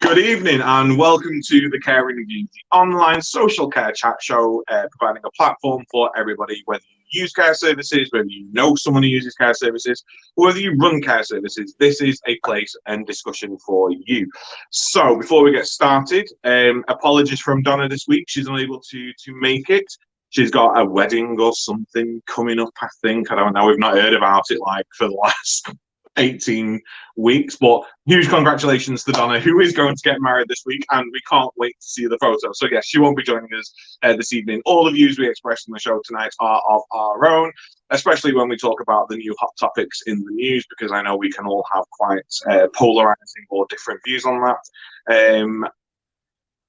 Good evening and welcome to the Caring Review, the online social care chat show, providing a platform for everybody, whether you use care services, whether you know someone who uses care services, or whether you run care services. This is a place and discussion for you. So before we get started, apologies from Donna this week. She's unable to make it. She's got a wedding or something coming up, I think. I don't know. We've not heard about it like for the last 18 weeks, but huge congratulations to Donna, who is going to get married this week, and we can't wait to see the photo. So yes, she won't be joining us this evening. All the views we expressed in the show tonight are of our own, especially when we talk about the new hot topics in the news, because I know we can all have quite polarizing or different views on that.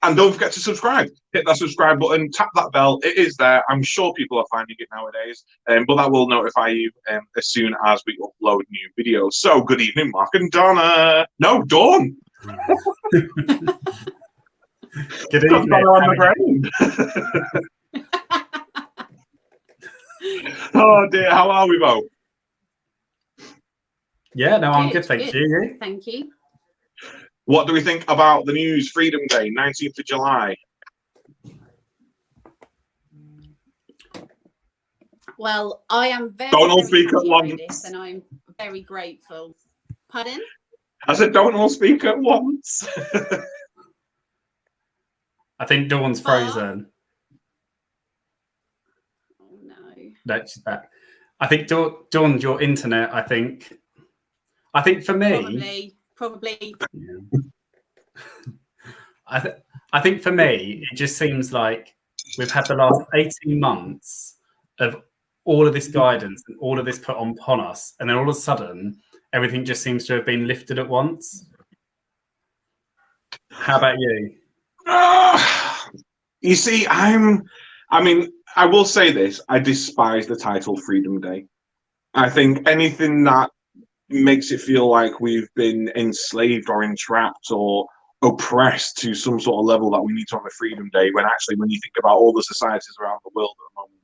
And don't forget to subscribe. Hit that subscribe button, tap that bell. It is there. I'm sure people are finding it nowadays, but that will notify you as soon as we upload new videos. So, good evening, Mark and Donna. No, Dawn. Good evening. On the Oh dear, how are we both? Yeah, no, I'm good, thank you. Thank you. What do we think about the news? Freedom Day, 19th of July. Well, I am very, don't all very speak at happy once. about this, and I'm very grateful. Pardon? I said, don't all speak at once. I think Dawn's frozen. Oh no. That's that. I think Dawn, your internet. I think for me. Probably. Yeah. I think for me, it just seems like we've had the last 18 months of all of this guidance and all of this put upon us, and then all of a sudden, everything just seems to have been lifted at once. How about you? You see, I will say this. I despise the title Freedom Day. I think anything that makes it feel like we've been enslaved or entrapped or oppressed to some sort of level that we need to have a Freedom Day, when actually, when you think about all the societies around the world at the moment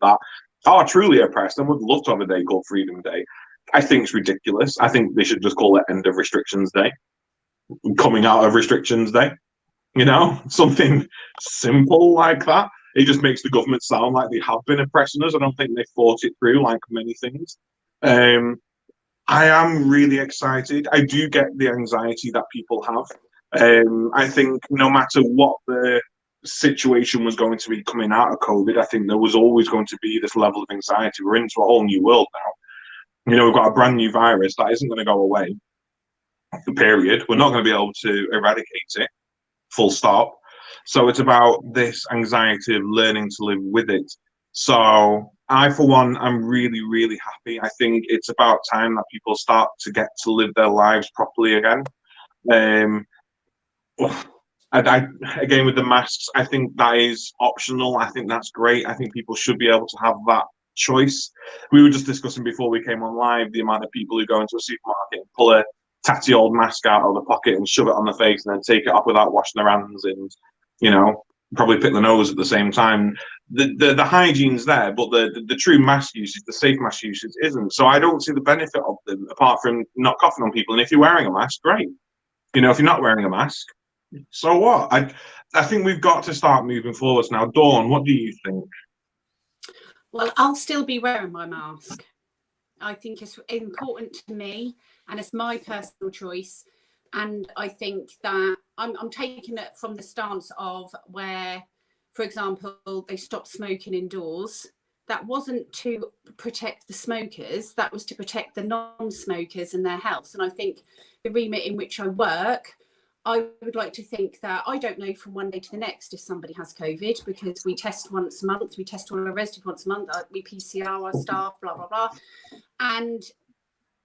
that are truly oppressed and would love to have a day called Freedom Day, I think it's ridiculous. I think they should just call it End of Restrictions Day, Coming Out of Restrictions Day, you know, something simple like that. It just makes the government sound like they have been oppressing us. I don't think they thought it through like many things. I am really excited. I do get the anxiety that people have. I think no matter what the situation was going to be coming out of COVID, I think there was always going to be this level of anxiety. We're into a whole new world now. You know, we've got a brand new virus that isn't going to go away, period. We're not going to be able to eradicate it, full stop. So it's about this anxiety of learning to live with it. So I, for one, I'm really, really happy. I think it's about time that people start to get to live their lives properly again. Again, with the masks, I think that is optional. I think that's great. I think people should be able to have that choice. We were just discussing before we came on live the amount of people who go into a supermarket and pull a tatty old mask out of the pocket and shove it on the face and then take it off without washing their hands and, you know, probably pick the nose at the same time. The hygiene's there, but the true mask usage, the safe mask usage isn't. So I don't see the benefit of them apart from not coughing on people. And if you're wearing a mask, great. You know, if you're not wearing a mask, so what? I think we've got to start moving forwards now. Dawn, what do you think? Well, I'll still be wearing my mask. I think it's important to me, and it's my personal choice. And I think that I'm taking it from the stance of where, for example, they stopped smoking indoors. That wasn't to protect the smokers, that was to protect the non-smokers and their health. And I think the remit in which I work, I would like to think that I don't know from one day to the next if somebody has COVID, because we test once a month, we test all our residents once a month, we PCR our staff, blah, blah, blah. And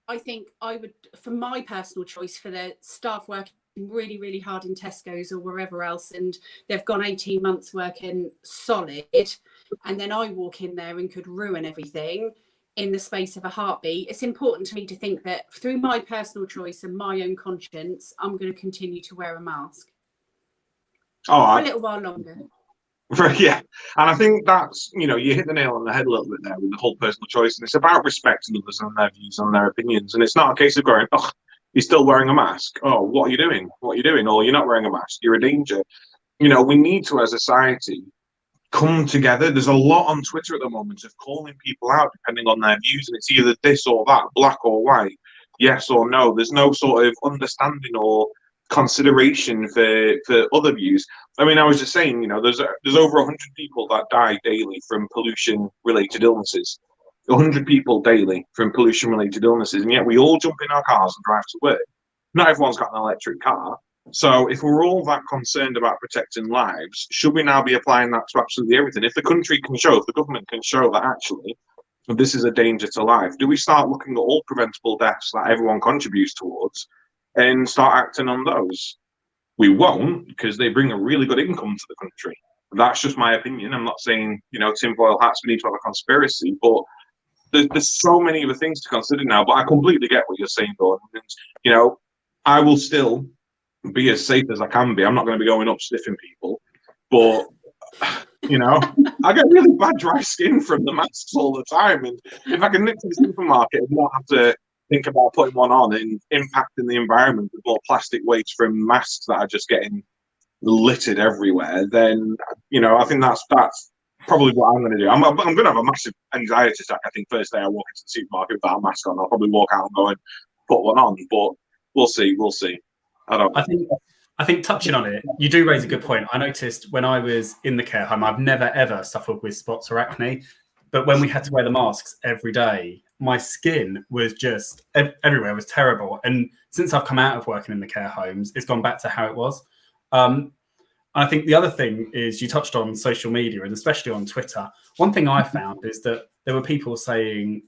I think I would, for my personal choice, for the staff working really, really hard in Tesco's or wherever else, and they've gone 18 months working solid, and then I walk in there and could ruin everything in the space of a heartbeat. It's important to me to think that through my personal choice and my own conscience, I'm going to continue to wear a mask for a little while longer. Yeah, and I think that's, you know, you hit the nail on the head a little bit there with the whole personal choice, and it's about respecting others and their views and their opinions. And it's not a case of going, oh, You're still wearing a mask. Oh, what are you doing? What are you doing? Or you're not wearing a mask. You're a danger. You know, we need to, as a society, come together. There's a lot on Twitter at the moment of calling people out depending on their views, and it's either this or that, black or white, yes or no. There's no sort of understanding or consideration for other views. I mean, I was just saying, you know, there's over 100 people that die daily from pollution-related illnesses. 100 people daily from pollution-related illnesses, and yet we all jump in our cars and drive to work. Not everyone's got an electric car. So if we're all that concerned about protecting lives, should we now be applying that to absolutely everything? If the country can show, if the government can show that actually this is a danger to life, do we start looking at all preventable deaths that everyone contributes towards and start acting on those? We won't, because they bring a really good income to the country. That's just my opinion. I'm not saying, you know, tinfoil hats, we need to have a conspiracy, but there's so many other things to consider now. But I completely get what you're saying, Gordon. And, you know, I will still be as safe as I can be. I'm not going to be going up sniffing people, but you know, I get really bad dry skin from the masks all the time. And if I can nip to the supermarket and not have to think about putting one on and impacting the environment with more plastic waste from masks that are just getting littered everywhere, then you know, I think that's probably what I'm going to do. I'm going to have a massive anxiety attack. I think first day I walk into the supermarket without a mask on, I'll probably walk out and go and put one on. But we'll see. We'll see. I think touching on it, you do raise a good point. I noticed when I was in the care home, I've never ever suffered with spots or acne, but when we had to wear the masks every day, my skin was just everywhere. It was terrible. And since I've come out of working in the care homes, it's gone back to how it was. I think the other thing is you touched on social media, and especially on Twitter. One thing I found is that there were people saying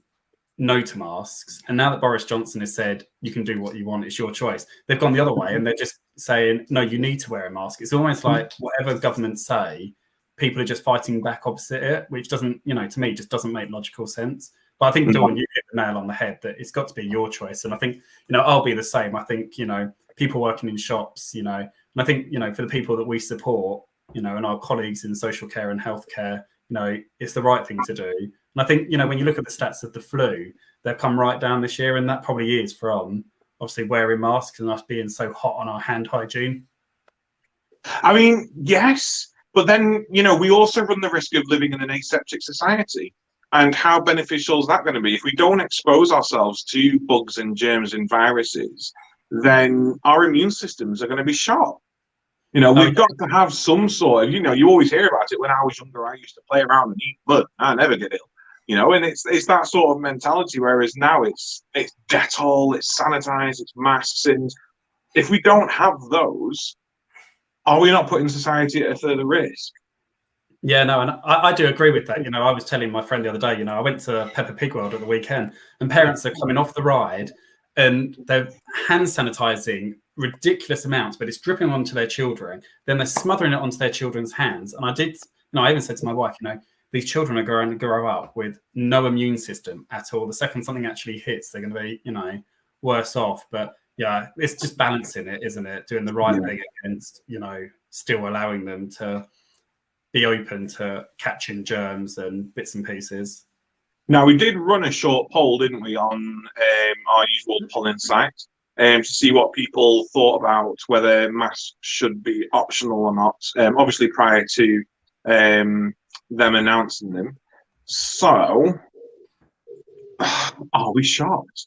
no to masks, and now that Boris Johnson has said you can do what you want, it's your choice, they've gone the other way and they're just saying no, you need to wear a mask. It's almost like whatever governments say, people are just fighting back opposite it, which doesn't, you know, to me just doesn't make logical sense. But I think Dawn, you hit the nail on the head that it's got to be your choice. And I think, you know, I'll be the same. I think, you know, people working in shops, you know, and I think, you know, for the people that we support, you know, and our colleagues in social care and healthcare, you know, it's the right thing to do. And I think, you know, when you look at the stats of the flu, they've come right down this year, and that probably is from obviously wearing masks and us being so hot on our hand hygiene. I mean, yes, but then, you know, we also run the risk of living in an aseptic society. And how beneficial is that going to be? If we don't expose ourselves to bugs and germs and viruses, then our immune systems are going to be shot. You know, we've got to have some sort of, you know, you always hear about it. When I was younger, I used to play around and eat blood. I never get ill. You know, and it's that sort of mentality, whereas now it's Dettol, it's sanitized, it's masks. And if we don't have those, are we not putting society at a further risk? Yeah, no, and I do agree with that. You know, I was telling my friend the other day, you know, I went to Peppa Pig World at the weekend, and parents are coming off the ride and they're hand sanitizing ridiculous amounts, but it's dripping onto their children. Then they're smothering it onto their children's hands. And I even said to my wife, you know, these children are going to grow up with no immune system at all. The second something actually hits, they're going to be, you know, worse off. But yeah, it's just balancing it, isn't it? Doing the right thing against, you know, still allowing them to be open to catching germs and bits and pieces. Now, we did run a short poll, didn't we, on our usual polling site to see what people thought about whether masks should be optional or not, obviously prior to them announcing them. So, are we shocked?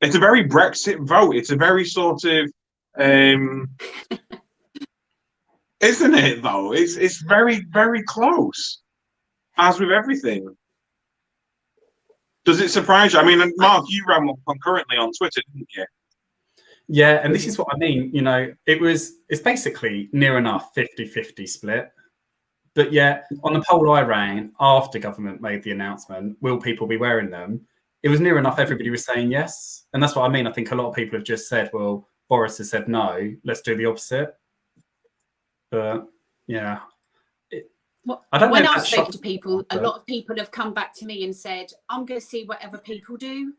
It's a very Brexit vote. It's a very sort of, isn't it, though? It's very, very close, as with everything. Does it surprise you? I mean, Mark, you ran one concurrently on Twitter, didn't you? Yeah, and this is what I mean. You know, it's basically near enough 50-50 split. But yeah, on the poll I ran after government made the announcement, will people be wearing them? It was near enough everybody was saying yes. And that's what I mean. I think a lot of people have just said, well, Boris has said no, let's do the opposite. But yeah. I don't know. When I speak to people, a lot of people have come back to me and said, I'm going to see whatever people do.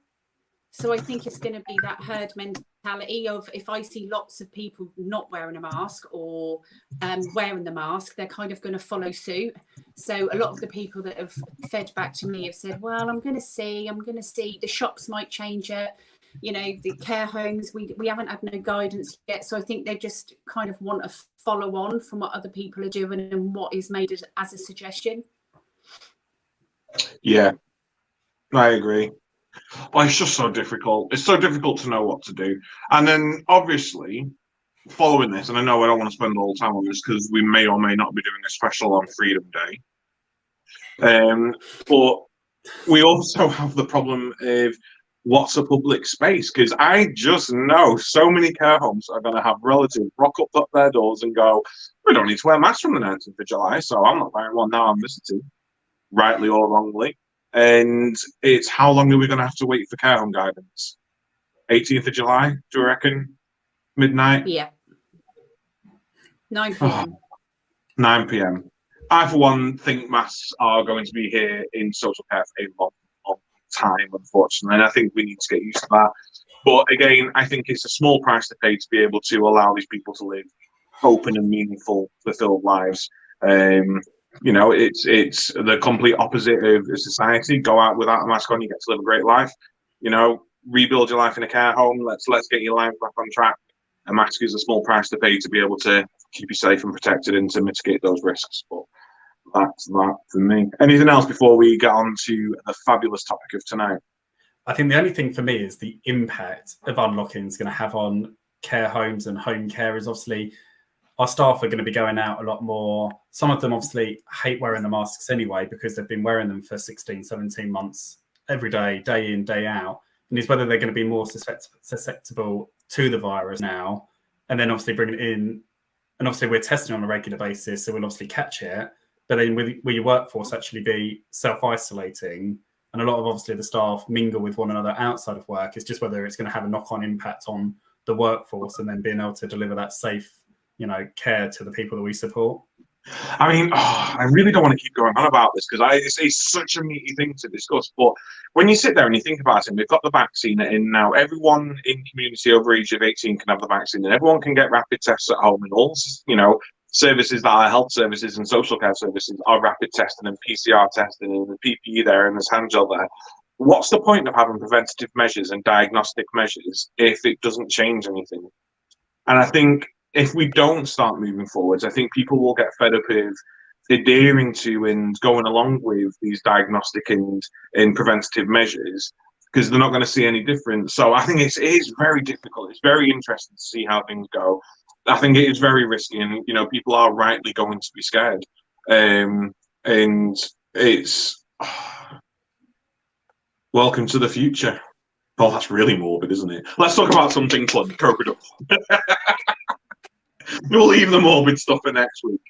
So I think it's going to be that herd mentality of if I see lots of people not wearing a mask or wearing the mask, they're kind of going to follow suit. So a lot of the people that have fed back to me have said, well, I'm going to see. The shops might change it. you know, the care homes, we haven't had no guidance yet. So I think they just kind of want to follow on from what other people are doing and what is made as a suggestion. Yeah, I agree. Well, it's just so difficult. It's so difficult to know what to do. And then obviously, following this, and I know I don't want to spend all the time on this because we may or may not be doing a special on Freedom Day. But we also have the problem of what's a public space, because I just know so many care homes are going to have relatives rock up at their doors and go, we don't need to wear masks from the 19th of July, so I'm not wearing one now I'm visiting, rightly or wrongly. And it's how long are we going to have to wait for care home guidance? 18th of July, do you reckon? Midnight? Yeah. 9 p.m. 9 p.m. I, for one, think masks are going to be here in social care for a long, long time, unfortunately, and I think we need to get used to that. But again, I think it's a small price to pay to be able to allow these people to live open and meaningful, fulfilled lives. You know, it's the complete opposite of society. Go out without a mask on, you get to live a great life. You know, rebuild your life in a care home. Let's get your life back on track. A mask is a small price to pay to be able to keep you safe and protected and to mitigate those risks. But that's that for me. Anything else before we get on to the fabulous topic of tonight? I think the only thing for me is the impact of unlocking is going to have on care homes and home carers. Obviously, our staff are going to be going out a lot more. Some of them obviously hate wearing the masks anyway because they've been wearing them for 16, 17 months every day, day in, day out. And it's whether they're going to be more susceptible to the virus now, and then obviously bring it in. And obviously we're testing on a regular basis, so we'll obviously catch it. But then will your workforce actually be self-isolating? And a lot of obviously the staff mingle with one another outside of work. It's just whether it's going to have a knock-on impact on the workforce and then being able to deliver that safe, you know, care to the people that we support. I mean, I really don't want to keep going on about this because it's such a meaty thing to discuss. But when you sit there and you think about it, and we've got the vaccine in now, everyone in community over age of 18 can have the vaccine, and everyone can get rapid tests at home, and all, you know, services that are health services and social care services are rapid testing and PCR testing and the PPE there and there's hand gel there. What's the point of having preventative measures and diagnostic measures if it doesn't change anything? And I think if we don't start moving forwards, I think people will get fed up of adhering to and going along with these diagnostic and preventative measures because they're not going to see any difference. So I think it is very difficult. It's very interesting to see how things go. I think it is very risky, and you know, people are rightly going to be scared. And it's welcome to the future. Oh, that's really morbid, isn't it? Let's talk about something fun. Co-production. We'll leave the morbid stuff for next week.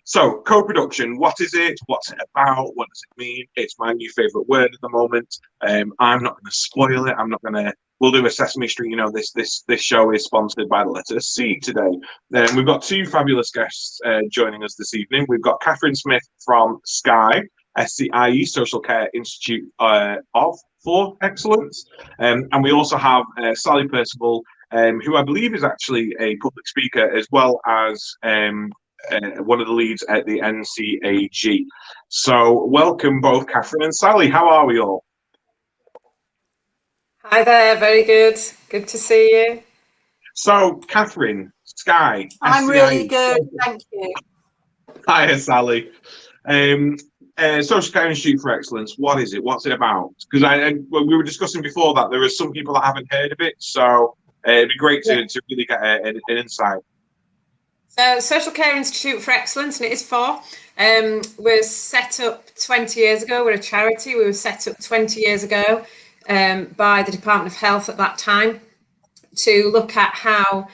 So, co-production, what is it? What's it about? What does it mean? It's my new favourite word at the moment. I'm not going to spoil it. We'll do a Sesame Street. You know, this show is sponsored by the letter C today. We've got two fabulous guests joining us this evening. We've got Catherine Smith from SCIE, SCIE, Social Care Institute for Excellence. And we also have Sally Percival, who I believe is actually a public speaker as well as one of the leads at the NCAG. So welcome both Catherine and Sally. How are we all? Hi there, very good. Good to see you. So Catherine, SCIE. I'm really good, thank you. Hi, Sally. Social Care Institute for Excellence, what is it? What's it about? Because we were discussing before that there are some people that haven't heard of it, so it'd be great to really get an insight. So Social Care Institute for Excellence, and it is for, was set up 20 years ago. We're a charity. We were set up 20 years ago by the Department of Health at that time to look at how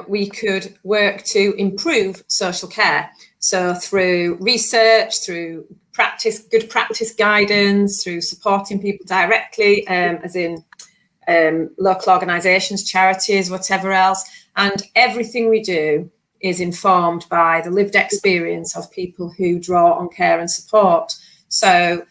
we could work to improve social care. So through research, through good practice guidance, through supporting people directly, as in local organisations, charities, whatever else. And everything we do is informed by the lived experience of people who draw on care and support. So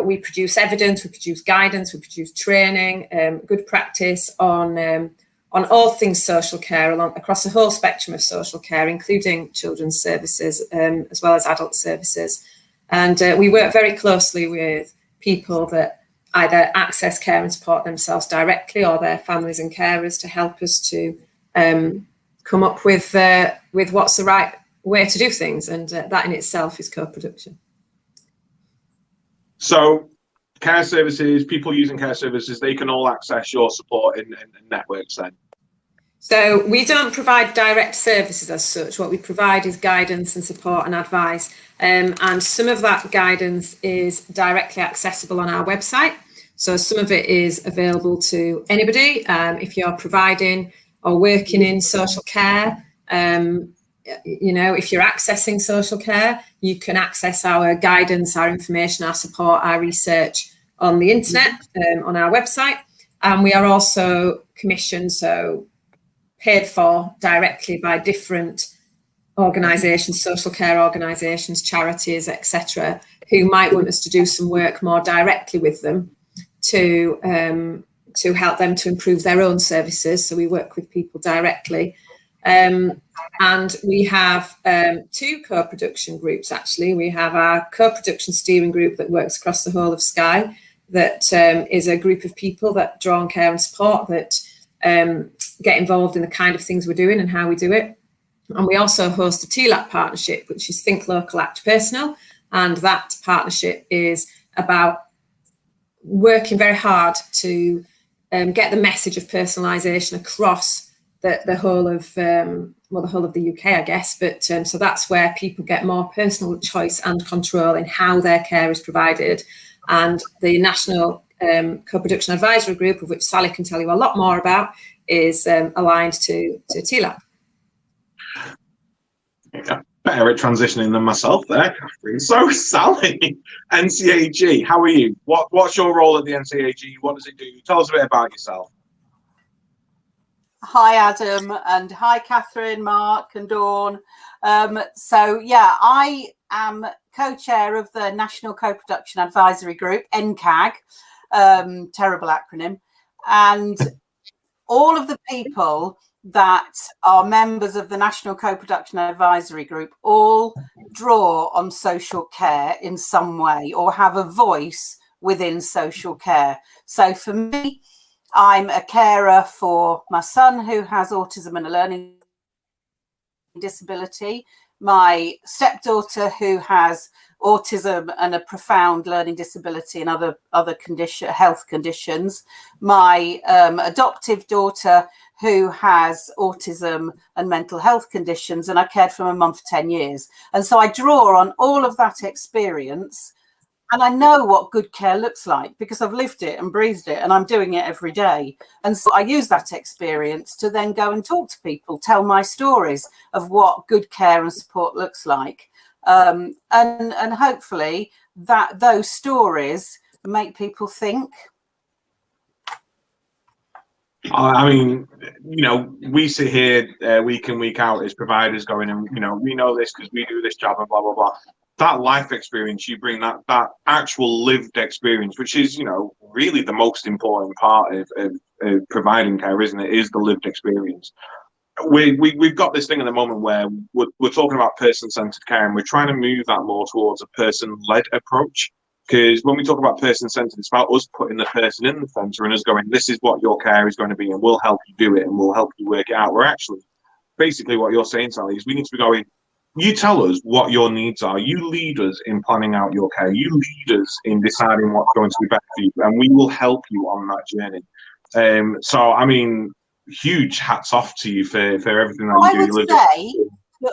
we produce evidence, we produce guidance, we produce training, good practice on all things social care across the whole spectrum of social care, including children's services as well as adult services. And we work very closely with people that either access care and support themselves directly, or their families and carers to help us to come up with what's the right way to do things, and that in itself is co-production. So care services, people using care services, they can all access your support in networks then? So we don't provide direct services as such. What we provide is guidance and support and advice. And some of that guidance is directly accessible on our website. So some of it is available to anybody. If you're providing or working in social care, if you're accessing social care, you can access our guidance, our information, our support, our research on the internet, on our website. And we are also commissioned, so paid for directly by different organisations, social care organisations, charities, etc., who might want us to do some work more directly with them to help them to improve their own services. So we work with people directly. And we have 2 co-production groups, actually. We have our co-production steering group that works across the whole of SCIE, that is a group of people that draw on care and support, that get involved in the kind of things we're doing and how we do it. And we also host a TLAP partnership, which is Think Local, Act Personal. And that partnership is about working very hard to get the message of personalisation across the whole of the UK, I guess. But so that's where people get more personal choice and control in how their care is provided. And the National Co-Production Advisory Group, of which Sally can tell you a lot more about, is aligned to TLAP. Yeah, better at transitioning than myself there, Catherine. So, Sally, NCAG, how are you? What's your role at the NCAG? What does it do? Tell us a bit about yourself. Hi, Adam, and hi, Catherine, Mark, and Dawn. So, yeah, I am co-chair of the National Co-Production Advisory Group, NCAG, terrible acronym, and all of the people that are members of the National Co-Production Advisory Group all draw on social care in some way or have a voice within social care. So for me, I'm a carer for my son who has autism and a learning disability, my stepdaughter who has autism and a profound learning disability and other health conditions, my adoptive daughter who has autism and mental health conditions, and I cared for my mum for 10 years. And so I draw on all of that experience, and I know what good care looks like because I've lived it and breathed it, and I'm doing it every day. And so I use that experience to then go and talk to people, tell my stories of what good care and support looks like. And hopefully that those stories make people think. I mean, we sit here week in, week out as providers going, and, we know this because we do this job and blah, blah, blah. That life experience, you bring that actual lived experience, which is, really the most important part of providing care, isn't it? Is the lived experience. We've got this thing at the moment where we're talking about person-centered care, and we're trying to move that more towards a person-led approach. Because when we talk about person-centered, it's about us putting the person in the centre and us going, this is what your care is going to be, and we'll help you do it, and we'll help you work it out. We're actually, basically what you're saying, Sally, is we need to be going, you tell us what your needs are. You lead us in planning out your care. You lead us in deciding what's going to be better for you, and we will help you on that journey. So, I mean, huge hats off to you for everything that you do.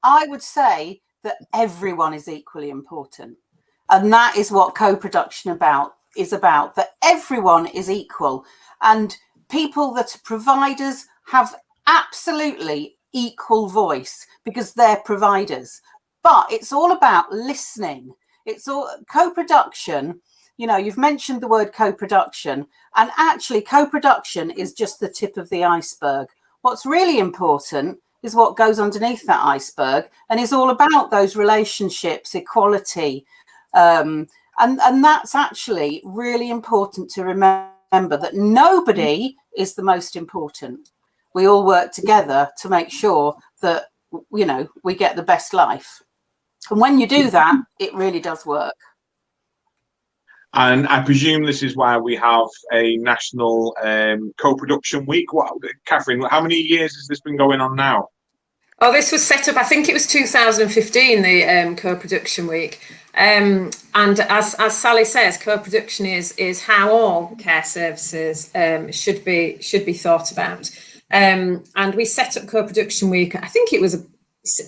I would say that everyone is equally important. And that is what co-production is about, that everyone is equal. And people that are providers have absolutely equal voice because they're providers. But it's all about listening. It's all co-production. You've mentioned the word co-production, and actually co-production is just the tip of the iceberg. What's really important is what goes underneath that iceberg, and is all about those relationships, equality. And that's actually really important to remember, that nobody is the most important. We all work together to make sure that, we get the best life. And when you do that, it really does work. And I presume this is why we have a national co-production week. What, Catherine, how many years has this been going on now? Oh, this was set up, I think it was 2015, the co-production week. And as Sally says, co-production is how all care services should be thought about. And we set up co-production week, I think it was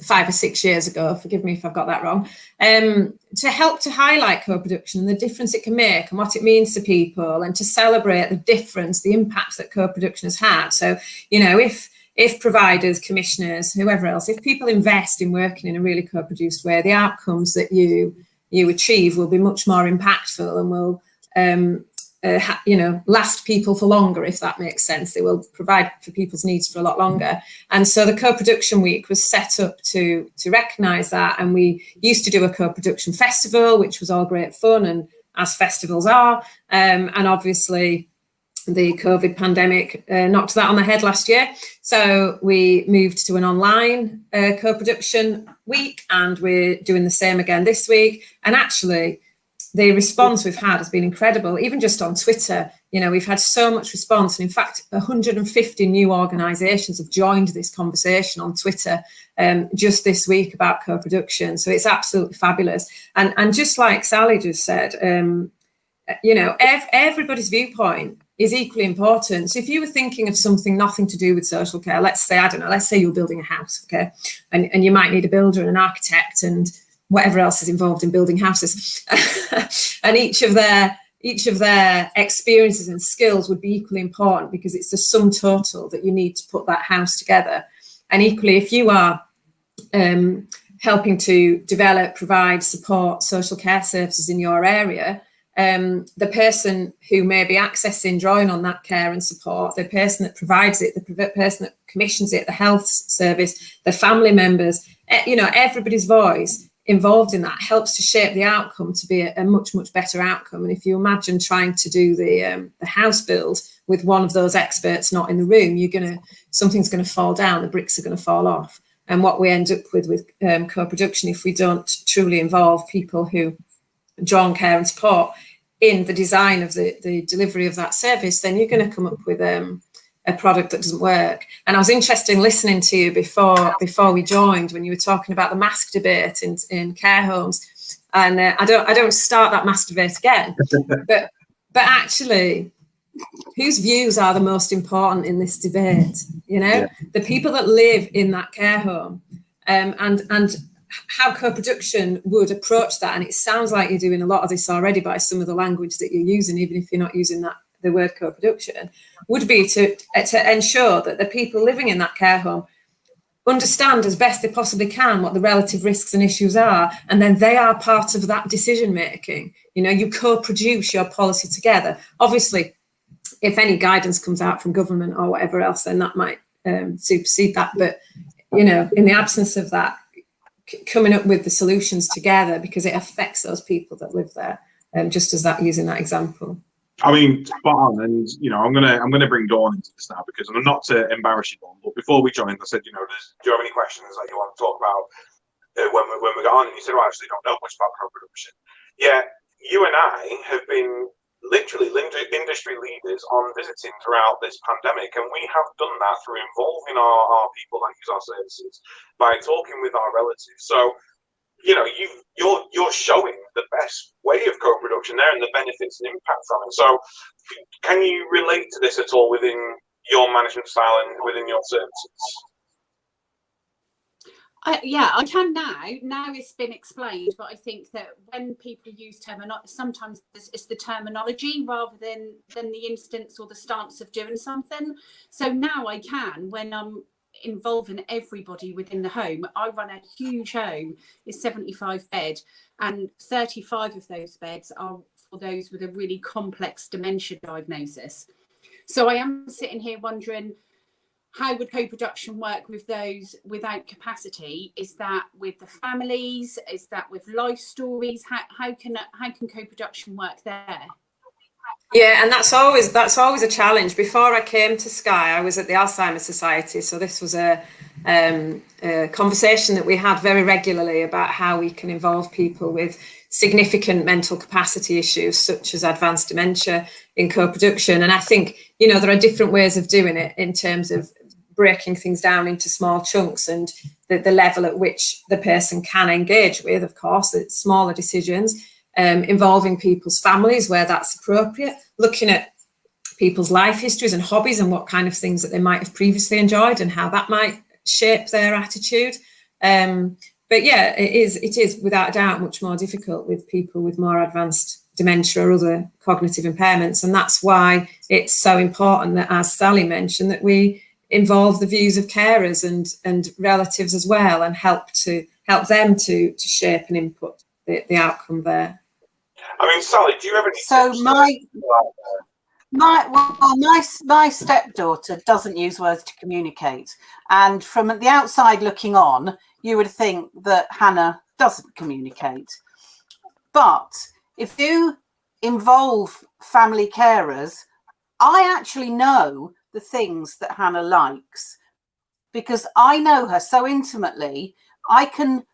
5 or 6 years ago, forgive me if I've got that wrong, to help to highlight co-production and the difference it can make and what it means to people, and to celebrate the difference, the impacts that co-production has had. So, you know, if providers, commissioners, whoever else, if people invest in working in a really co-produced way, the outcomes that you achieve will be much more impactful and will last people for longer, if that makes sense. They will provide for people's needs for a lot longer. And so the co-production week was set up to recognise that. And we used to do a co-production festival, which was all great fun, and as festivals are. And obviously the COVID pandemic knocked that on the head last year. So we moved to an online co-production week, and we're doing the same again this week. And actually, the response we've had has been incredible, even just on Twitter. You know, we've had so much response. And in fact, 150 new organisations have joined this conversation on Twitter just this week about co-production. So it's absolutely fabulous. And just like Sally just said, you know, everybody's viewpoint is equally important. So if you were thinking of something nothing to do with social care, let's say, I don't know, let's say you're building a house, okay? And you might need a builder and an architect and whatever else is involved in building houses. And each of their experiences and skills would be equally important, because it's the sum total that you need to put that house together. And equally, if you are helping to develop, provide, support social care services in your area, the person who may be accessing, drawing on that care and support, the person that provides it, the person that commissions it, the health service, the family members, you know, everybody's voice involved in that helps to shape the outcome to be a much, much better outcome. And if you imagine trying to do the house build with one of those experts not in the room, something's going to fall down, the bricks are going to fall off. And what we end up with co-production, if we don't truly involve people who draw on care and support in the design of the delivery of that service, then you're going to come up with a product that doesn't work. And I was interested in listening to you before we joined, when you were talking about the mask debate in care homes. And I don't start that mask debate again, but actually, whose views are the most important in this debate? You know, yeah. The people that live in that care home, and how co-production would approach that. And it sounds like you're doing a lot of this already by some of the language that you're using, even if you're not using the word co-production, would be to ensure that the people living in that care home understand as best they possibly can what the relative risks and issues are, and then they are part of that decision making. You know, you co-produce your policy together. Obviously, if any guidance comes out from government or whatever else, then that might supersede that. But, you know, in the absence of that, coming up with the solutions together, because it affects those people that live there, just as that, using that example. I mean, spot on. And you know, I'm gonna bring Dawn into this now, because I'm not to embarrass you, Dawn, but before we joined, I said, you know, do you have any questions that you want to talk about when we got on? And you said, well, I actually don't know much about co-production. Yeah, you and I have been literally industry leaders on visiting throughout this pandemic, and we have done that through involving our people that use our services, by talking with our relatives. So, you know, you're showing the best way of co-production there and the benefits and impact from it. So can you relate to this at all within your management style and within your services? Yeah, I can now. Now it's been explained, but I think that when people use terminology, sometimes it's the terminology rather than the instance or the stance of doing something. So now I can, when I'm involving everybody within the home. I run a huge home, it's 75 bed, and 35 of those beds are for those with a really complex dementia diagnosis. So I am sitting here wondering, how would co-production work with those without capacity? Is that with the families? Is that with life stories? How can co-production work there? Yeah, and that's always a challenge. Before I came to SCIE, I was at the Alzheimer's Society, so this was a conversation that we had very regularly about how we can involve people with significant mental capacity issues, such as advanced dementia, in co-production. And I think, you know, there are different ways of doing it in terms of breaking things down into small chunks, and the level at which the person can engage with, of course, it's smaller decisions. Involving people's families where that's appropriate, looking at people's life histories and hobbies and what kind of things that they might have previously enjoyed and how that might shape their attitude. But yeah, it is without a doubt much more difficult with people with more advanced dementia or other cognitive impairments. And that's why it's so important that, as Sally mentioned, that we involve the views of carers and relatives as well, and help them to shape and input the outcome there. I mean, Sally, do you have any So tips my stepdaughter doesn't use words to communicate, and from the outside looking on, you would think that Hannah doesn't communicate. But if you involve family carers, I actually know the things that Hannah likes because I know her so intimately. I can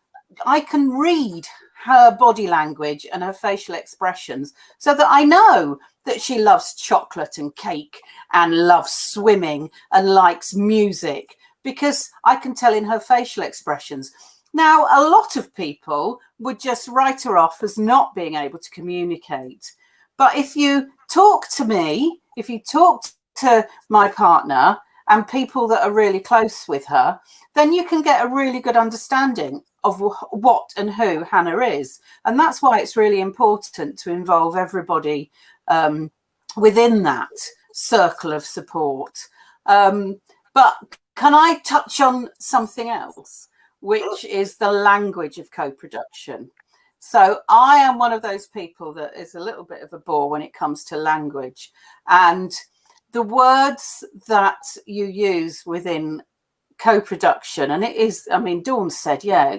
read her body language and her facial expressions, so that I know that she loves chocolate and cake and loves swimming and likes music, because I can tell in her facial expressions. Now, a lot of people would just write her off as not being able to communicate. But if you talk to me, if you talk to my partner and people that are really close with her, then you can get a really good understanding of what and who Hannah is. And that's why it's really important to involve everybody within that circle of support. But can I touch on something else, which is the language of co-production? So I am one of those people that is a little bit of a bore when it comes to language. And the words that you use within co-production, and it is, I mean, Dawn said, yeah,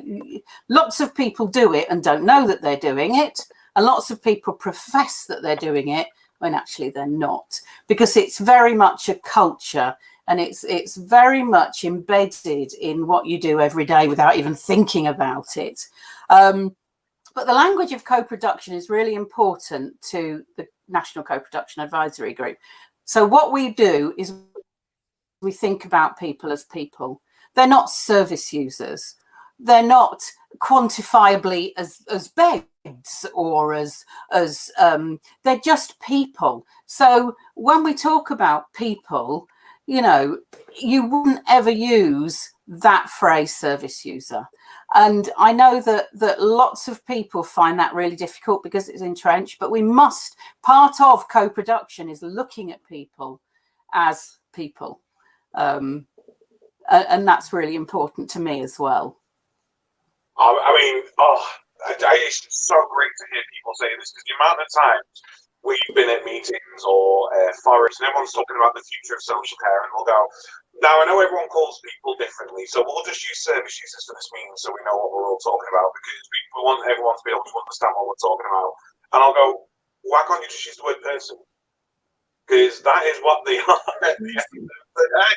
lots of people do it and don't know that they're doing it, and lots of people profess that they're doing it when actually they're not, because it's very much a culture, and it's very much embedded in what you do every day without even thinking about it. But the language of co-production is really important to the National Co-Production Advisory Group. So what we do is we think about people as people. They're not service users. They're not quantifiably as beds or as they're just people. So when we talk about people, you know, you wouldn't ever use that phrase service user. And I know that lots of people find that really difficult because it's entrenched, but we must, part of co-production is looking at people as people. And that's really important to me as well. I mean, it's so great to hear people say this, because the amount of times we've been at meetings or forests and everyone's talking about the future of social care, and we'll go, now I know everyone calls people differently, so we'll just use service users for this meeting so we know what we're all talking about, because we want everyone to be able to understand what we're talking about. And I'll go, why can't you just use the word person? Because that is what they are at the end of the day.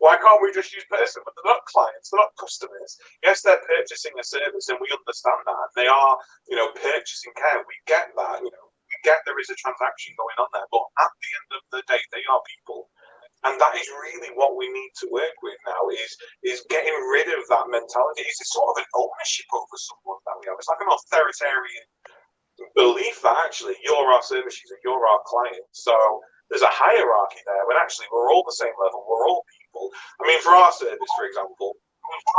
Why can't we just use person? But they're not clients, they're not customers. Yes, they're purchasing a service, and we understand that. They are, you know, purchasing care. We get that, you know, we get there is a transaction going on there. But at the end of the day, they are people. And that is really what we need to work with now, is getting rid of that mentality. It's a sort of an ownership over someone that we have. It's like an authoritarian belief that actually you're our service user, you're our client. So there's a hierarchy there when actually we're all the same level, we're all people. I mean, for our service, for example,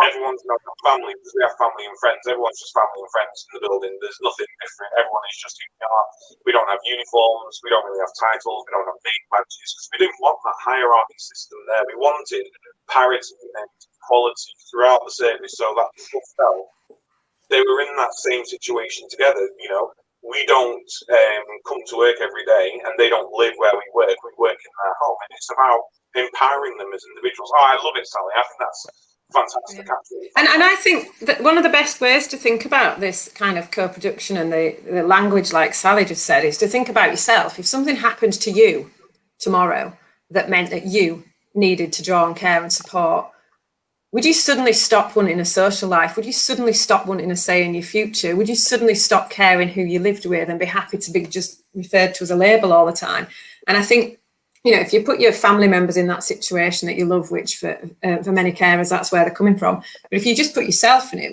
everyone's not family, because we have family and friends. Everyone's just family and friends in the building. There's nothing different. Everyone is just who we are. We don't have uniforms. We don't really have titles. We don't have name badges, because we didn't want that hierarchy system there. We wanted parity and equality throughout the service, so that people felt they were in that same situation together. You know, we don't come to work every day, and they don't live where we work. We work in their home, and it's about empowering them as individuals. Oh, I love it, Sally. I think fantastic, absolutely. And I think that one of the best ways to think about this kind of co-production and the language, like Sally just said, is to think about yourself. If something happened to you tomorrow that meant that you needed to draw on care and support, would you suddenly stop wanting a social life? Would you suddenly stop wanting a say in your future? Would you suddenly stop caring who you lived with and be happy to be just referred to as a label all the time? And I think, you know, if you put your family members in that situation that you love, which for many carers, that's where they're coming from. But if you just put yourself in it,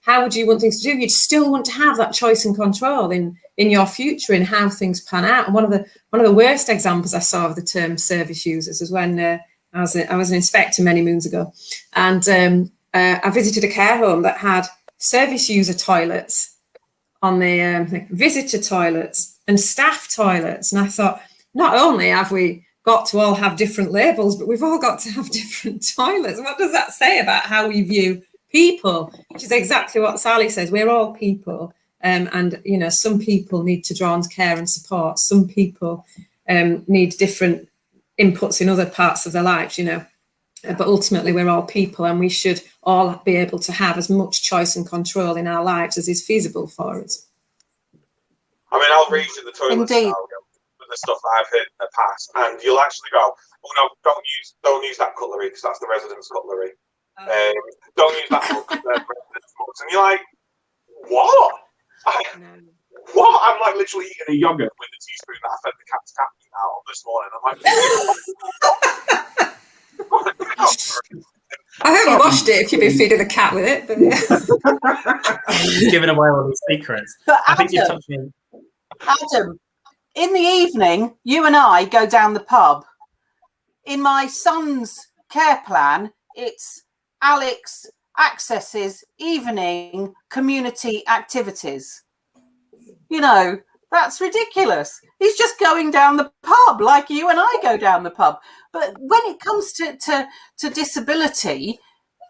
how would you want things to do? You'd still want to have that choice and control in your future, in how things pan out. And one of the worst examples I saw of the term service users was when I was an inspector many moons ago, and I visited a care home that had service user toilets on the visitor toilets and staff toilets. And I thought, not only have we got to all have different labels, but we've all got to have different toilets. What does that say about how we view people? Which is exactly what Sally says. We're all people. And, you know, some people need to draw on care and support. Some people need different inputs in other parts of their lives, you know. But ultimately, we're all people, and we should all be able to have as much choice and control in our lives as is feasible for us. I mean, I'll revisit the toilet Indeed. scenario with the stuff that I've heard in the past, and you'll actually go, "Oh no, don't use that cutlery because that's the resident's cutlery. Don't use that mug, the resident's mugs." And you're like, "What? What?" I'm like literally eating a yogurt with a teaspoon that I fed the cat's cat meat out of this morning. I'm like, I hope you washed it if you've been feeding the cat with it. But yeah. Giving away all these secrets. But I think you're touching. Adam, in the evening, you and I go down the pub. In my son's care plan, it's Alex accesses evening community activities. You know, that's ridiculous. He's just going down the pub like you and I go down the pub. But when it comes to disability,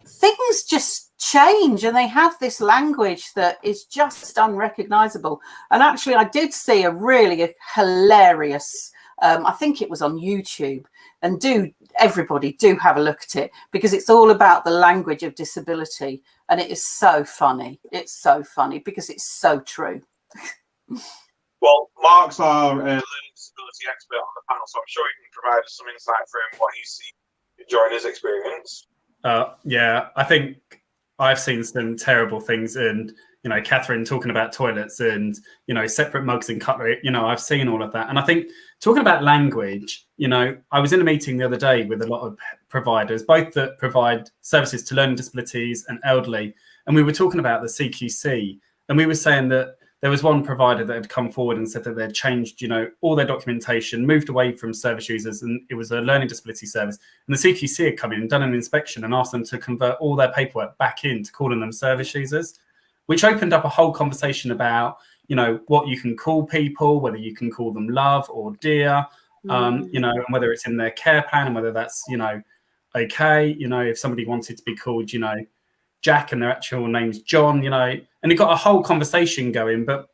things just change, and they have this language that is just unrecognizable. And actually, I did see a really hilarious, I think it was on YouTube, and everybody do have a look at it, because it's all about the language of disability. And it is so funny. It's so funny because it's so true. well, Mark's our learning disability expert on the panel, so I'm sure he can provide us some insight from what he's seen during his experience. Yeah, I think I've seen some terrible things, and you know, Catherine talking about toilets and, you know, separate mugs and cutlery, you know, I've seen all of that. And I think talking about language, you know, I was in a meeting the other day with a lot of providers, both that provide services to learning disabilities and elderly, and we were talking about the CQC, and we were saying that there was one provider that had come forward and said that they'd changed, you know, all their documentation, moved away from service users, and it was a learning disability service. And the CQC had come in and done an inspection and asked them to convert all their paperwork back into calling them service users, which opened up a whole conversation about, you know, what you can call people, whether you can call them love or dear, you know, and whether it's in their care plan and whether that's, you know, okay. You know, if somebody wanted to be called, you know, Jack and their actual name's John, you know, and it got a whole conversation going. But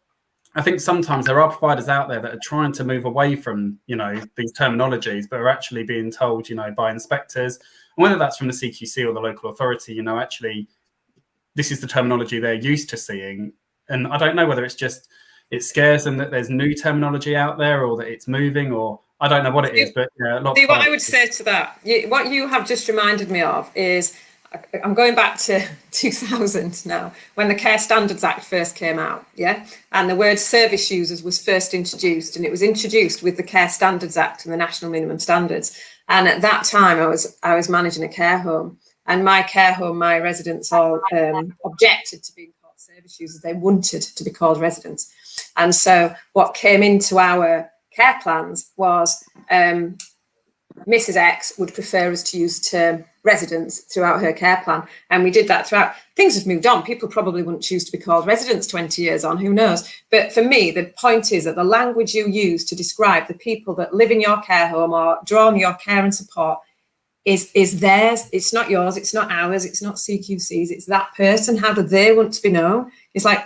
I think sometimes there are providers out there that are trying to move away from, you know, these terminologies, but are actually being told, you know, by inspectors, and whether that's from the CQC or the local authority, you know, actually, this is the terminology they're used to seeing. And I don't know whether it's just, it scares them that there's new terminology out there, or that it's moving, or I don't know what it is, but yeah, what I would say to that, what you have just reminded me of is, I'm going back to 2000 now, when the Care Standards Act first came out, yeah? And the word service users was first introduced, and it was introduced with the Care Standards Act and the National Minimum Standards. And at that time, I was managing a care home, and my care home, my residents all objected to being called service users. They wanted to be called residents. And so what came into our care plans was Mrs. X would prefer us to use the term residents throughout her care plan. And we did that throughout. Things have moved on. People probably wouldn't choose to be called residents 20 years on, who knows? But for me, the point is that the language you use to describe the people that live in your care home or draw on your care and support is theirs. It's not yours. It's not ours. It's not CQC's. It's that person. How do they want to be known? It's like,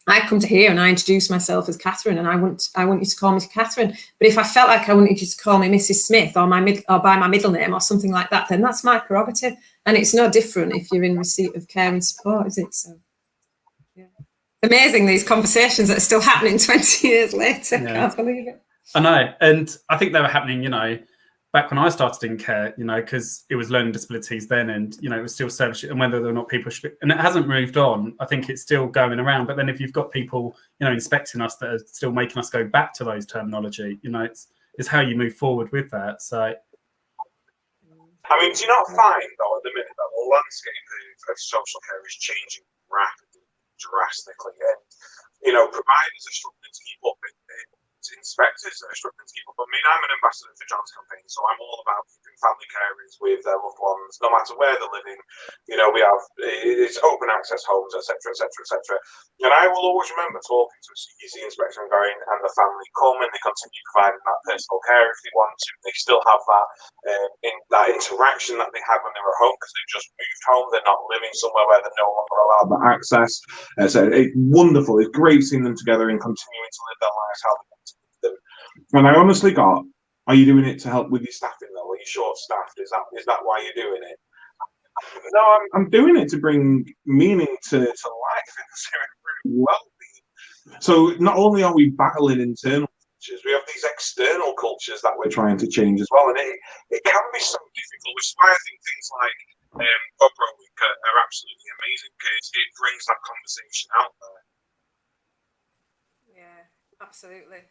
I come to here and I introduce myself as Catherine, and I want you to call me Catherine. But if I felt like I wanted you to call me Mrs. Smith or by my middle name or something like that, then that's my prerogative. And it's no different if you're in receipt of care and support, is it? So, yeah. Amazing, these conversations that are still happening 20 years later. Yeah. Can't believe it. I know. And I think they were happening, back when I started in care, because it was learning disabilities then, and, it was still service, and whether or not people should be, and it hasn't moved on. I think it's still going around. But then if you've got people, inspecting us that are still making us go back to those terminology, it's how you move forward with that. So, I mean, do you not find, though, at the minute that the landscape of social care is changing rapidly, drastically, and, providers are struggling to keep up, inspectors are struggling to keep up. I mean, I'm an ambassador for John's campaign, so I'm all about keeping family carers with their loved ones, no matter where they're living. We have it's open access homes, etc., etc., etc. And I will always remember talking to a SCIE inspector and going, and the family come and they continue providing that personal care if they want to. They still have that that interaction that they had when they were home, because they've just moved home. They're not living somewhere where they're no longer allowed that access. So it's wonderful. It's great seeing them together and continuing to live their lives how they want to live them. And I honestly got, are you doing it to help with your staffing though? Are you short-staffed? Is that why you're doing it? No, I'm doing it to bring meaning to life and to improve well-being. So not only are we battling internal cultures, we have these external cultures that we're trying to change as well, and it can be so difficult, which is why I think things like Opera Week are absolutely amazing, because it brings that conversation out there. Yeah, absolutely.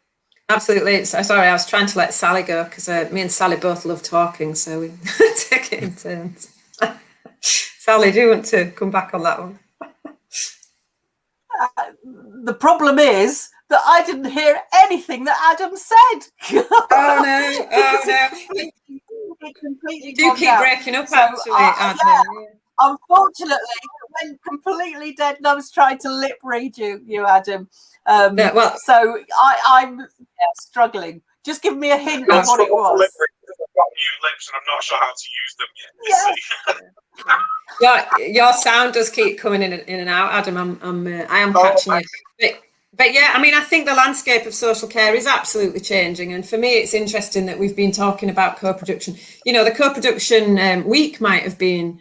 Absolutely. Sorry, I was trying to let Sally go, because me and Sally both love talking, so we take it in turns. Sally, do you want to come back on that one? The problem is that I didn't hear anything that Adam said. Oh no! It completely do keep breaking up, actually, Adam. Yeah. Unfortunately, it went completely dead, and I was trying to lip read you, Adam. So I'm struggling. Just give me a hint of what it was. I've got new lips, and I'm not sure how to use them yet. Yeah. Your sound does keep coming in and out, Adam. I am catching you. But yeah, I mean, I think the landscape of social care is absolutely changing. And for me, it's interesting that we've been talking about co-production. The co-production week might have been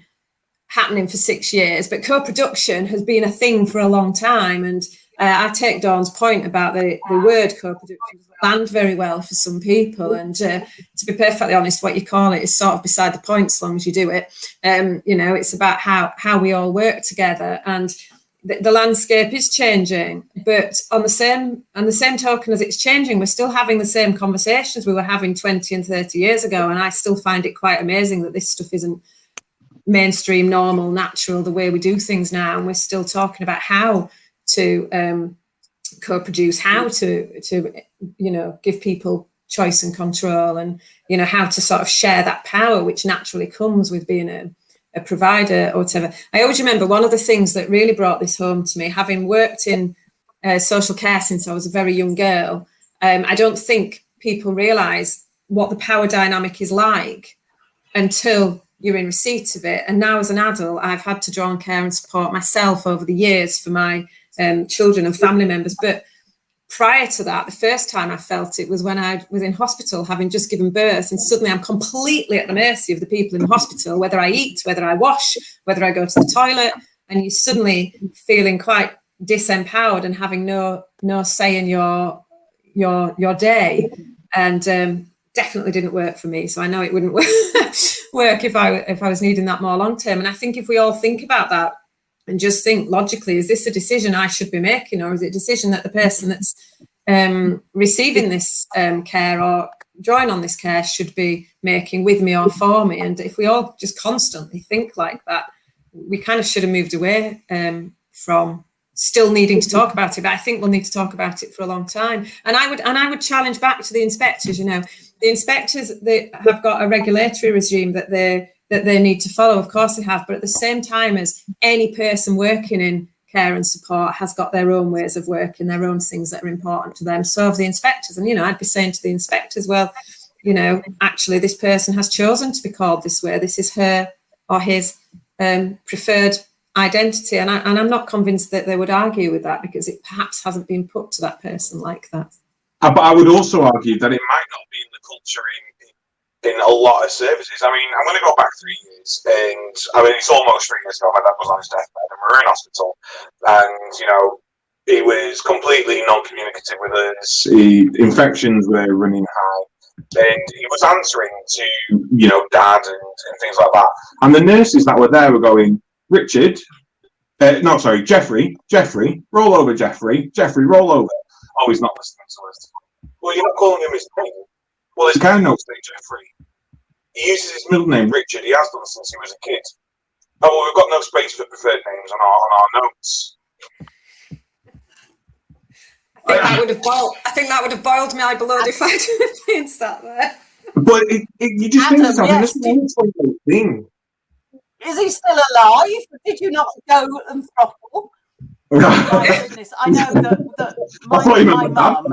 happening for 6 years, but co-production has been a thing for a long time. And I take Dawn's point about the word co-production land very well for some people. And to be perfectly honest, what you call it is sort of beside the point, as long as you do it. It's about how we all work together. And the landscape is changing, but on the same token as it's changing, we're still having the same conversations we were having 20 and 30 years ago. And I still find it quite amazing that this stuff isn't mainstream, normal, natural, the way we do things now. And we're still talking about how to co-produce, how to give people choice and control, and how to sort of share that power which naturally comes with being a provider or whatever. I always remember one of the things that really brought this home to me, having worked in social care since I was a very young girl. I don't think people realise what the power dynamic is like until you're in receipt of it. And now as an adult, I've had to draw on care and support myself over the years for my children and family members. But prior to that, the first time I felt it was when I was in hospital, having just given birth, and suddenly I'm completely at the mercy of the people in the hospital, whether I eat, whether I wash, whether I go to the toilet, and you're suddenly feeling quite disempowered and having no say in your day. And definitely didn't work for me. So I know it wouldn't work if I was needing that more long term. And I think if we all think about that, and just think logically, is this a decision I should be making, or is it a decision that the person that's receiving this care or drawing on this care should be making with me or for me? And if we all just constantly think like that, we kind of should have moved away from still needing to talk about it. But I think we'll need to talk about it for a long time. And I would challenge back to the inspectors. The inspectors, they have got a regulatory regime that they need to follow. Of course they have, but at the same time as any person working in care and support has got their own ways of working, their own things that are important to them. So have the inspectors. And, I'd be saying to the inspectors, well, actually this person has chosen to be called this way. This is her or his preferred identity. And I'm not convinced that they would argue with that, because it perhaps hasn't been put to that person like that. But I would also argue that it might not be in the culture in a lot of services. I mean, I'm going to go back 3 years, and I mean, it's almost 3 years ago. My dad was on his deathbed, and we were in hospital, and you know, he was completely non-communicative with us. Infections were running high, and he was answering to, you know, Dad and things like that. And the nurses that were there were going, Richard, no, sorry, Jeffrey, roll over, Jeffrey, roll over. Oh, he's not listening to us. Well, you're not calling him his name. Well, his care notes say Jeffrey. He uses his middle name, Richard. He has done since he was a kid. Oh, well, we've got no space for preferred names on our notes. I think that would have boiled my blood if I'd have been sat there. But you just think to yourself, yes, this is thing. Is he still alive? Did you not go and throttle? My goodness, I know that my mum.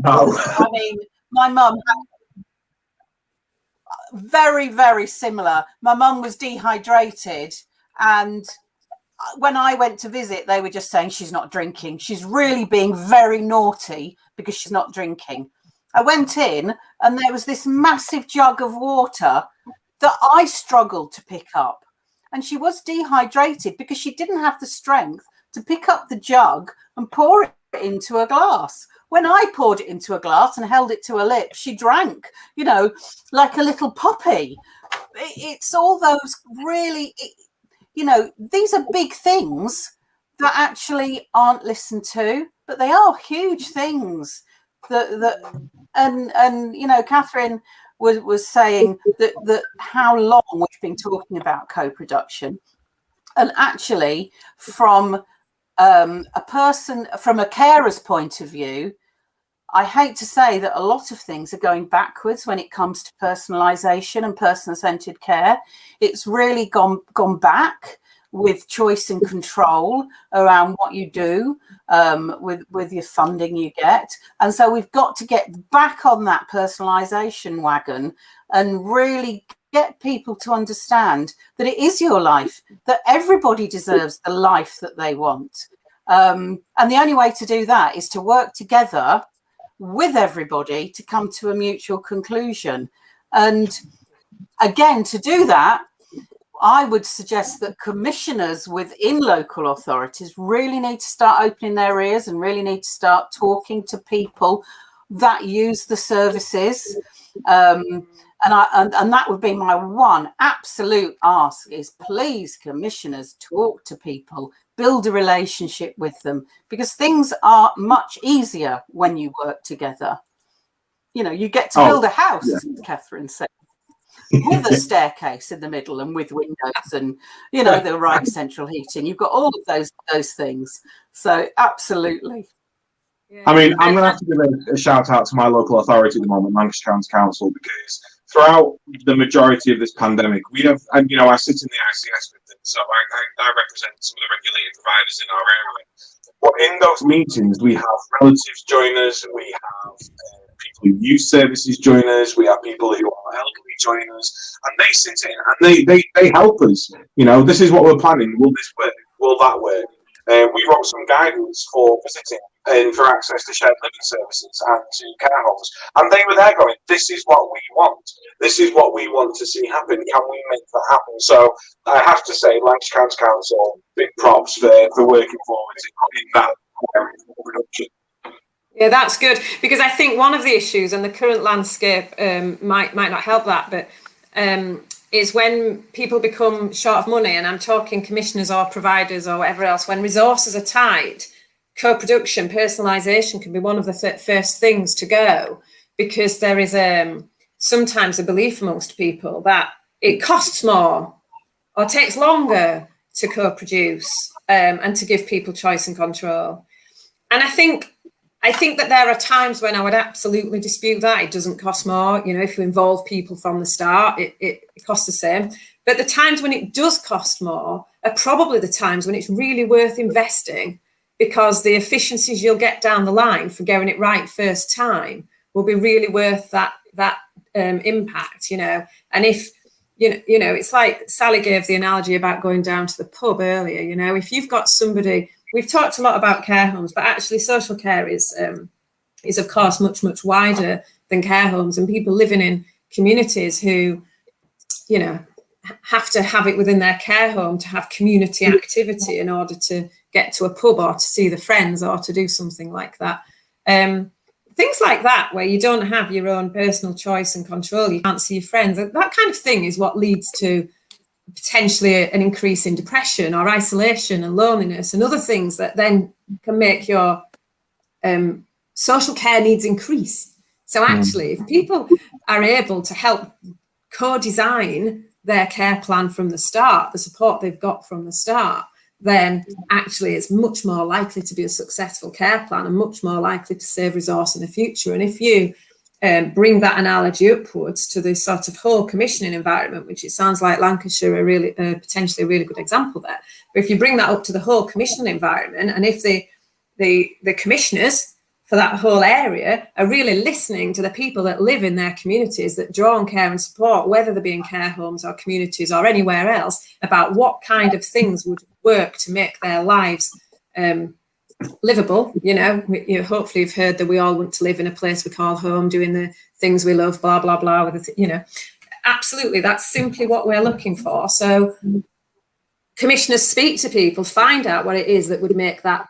I mean, my mum. Very, very similar. My mum was dehydrated, and when I went to visit, they were just saying she's not drinking. She's really being very naughty because she's not drinking. I went in, and there was this massive jug of water that I struggled to pick up. And she was dehydrated because she didn't have the strength to pick up the jug and pour it into a glass. When I poured it into a glass and held it to her lips, she drank, you know, like a little puppy. It's all those really, you know, these are big things that actually aren't listened to, but they are huge things. And you know, Catherine was saying that how long we've been talking about co-production, and actually from a carer's point of view, I hate to say that a lot of things are going backwards when it comes to personalisation and person-centred care. It's really gone back with choice and control around what you do with your funding you get. And so we've got to get back on that personalisation wagon and really get people to understand that it is your life, that everybody deserves the life that they want. And the only way to do that is to work together with everybody to come to a mutual conclusion. And again, to do that, I would suggest that commissioners within local authorities really need to start opening their ears and really need to start talking to people that use the services. And that would be my one absolute ask is please, commissioners, talk to people, build a relationship with them, because things are much easier when you work together. You know, you get to build a house, as Catherine said, with a staircase in the middle and with windows and, you know, the right central heating. You've got all of those things. So absolutely. Yeah. I mean, I'm going to have to give a shout out to my local authority at the moment, Lancashire County Council, because throughout the majority of this pandemic, we have, and you know, I sit in the ICS with them, so I represent some of the regulated providers in our area. But in those meetings, we have relatives join us, we have people who use services join us, we have people who are elderly join us, and they sit in and they help us. You know, this is what we're planning. Will this work? Will that work? We wrote some guidance for visiting and for access to shared living services and to care homes. And they were there going, this is what we want. This is what we want to see happen. Can we make that happen? So I have to say, Lancashire County Council, big props for working forward in that area of production. Yeah, that's good, because I think one of the issues, and the current landscape might not help that, but is when people become short of money, and I'm talking commissioners or providers or whatever else, when resources are tight, co-production, personalisation can be one of the first things to go, because there is sometimes a belief amongst people that it costs more or takes longer to co-produce and to give people choice and control. And I think that there are times when I would absolutely dispute that. It doesn't cost more. You know, if you involve people from the start, it costs the same. But the times when it does cost more are probably the times when it's really worth investing, because the efficiencies you'll get down the line for getting it right first time will be really worth that impact, you know. And if, you know, it's like Sally gave the analogy about going down to the pub earlier, you know, if you've got somebody, we've talked a lot about care homes, but actually social care is of course much wider than care homes, and people living communities who, you know, have to have it within their care home to have community activity in order to get to a pub or to see the friends or to do something like that. Things like that, where you don't have your own personal choice and control, you can't see your friends, that kind of thing is what leads to potentially an increase in depression or isolation and loneliness and other things that then can make your social care needs increase. So actually, if people are able to help co-design their care plan from the start, the support they've got from the start, then actually it's much more likely to be a successful care plan and much more likely to save resource in the future. And if you bring that analogy upwards to this sort of whole commissioning environment, which it sounds like Lancashire are really potentially a really good example there. But if you bring that up to the whole commissioning environment, and if the commissioners for that whole area are really listening to the people that live in their communities, that draw on care and support, whether they be in care homes or communities or anywhere else, about what kind of things would work to make their lives livable. You know, hopefully you've heard that we all want to live in a place we call home, doing the things we love, blah, blah, blah, with it, you know. Absolutely, that's simply what we're looking for. So commissioners speak to people, find out what it is that would make that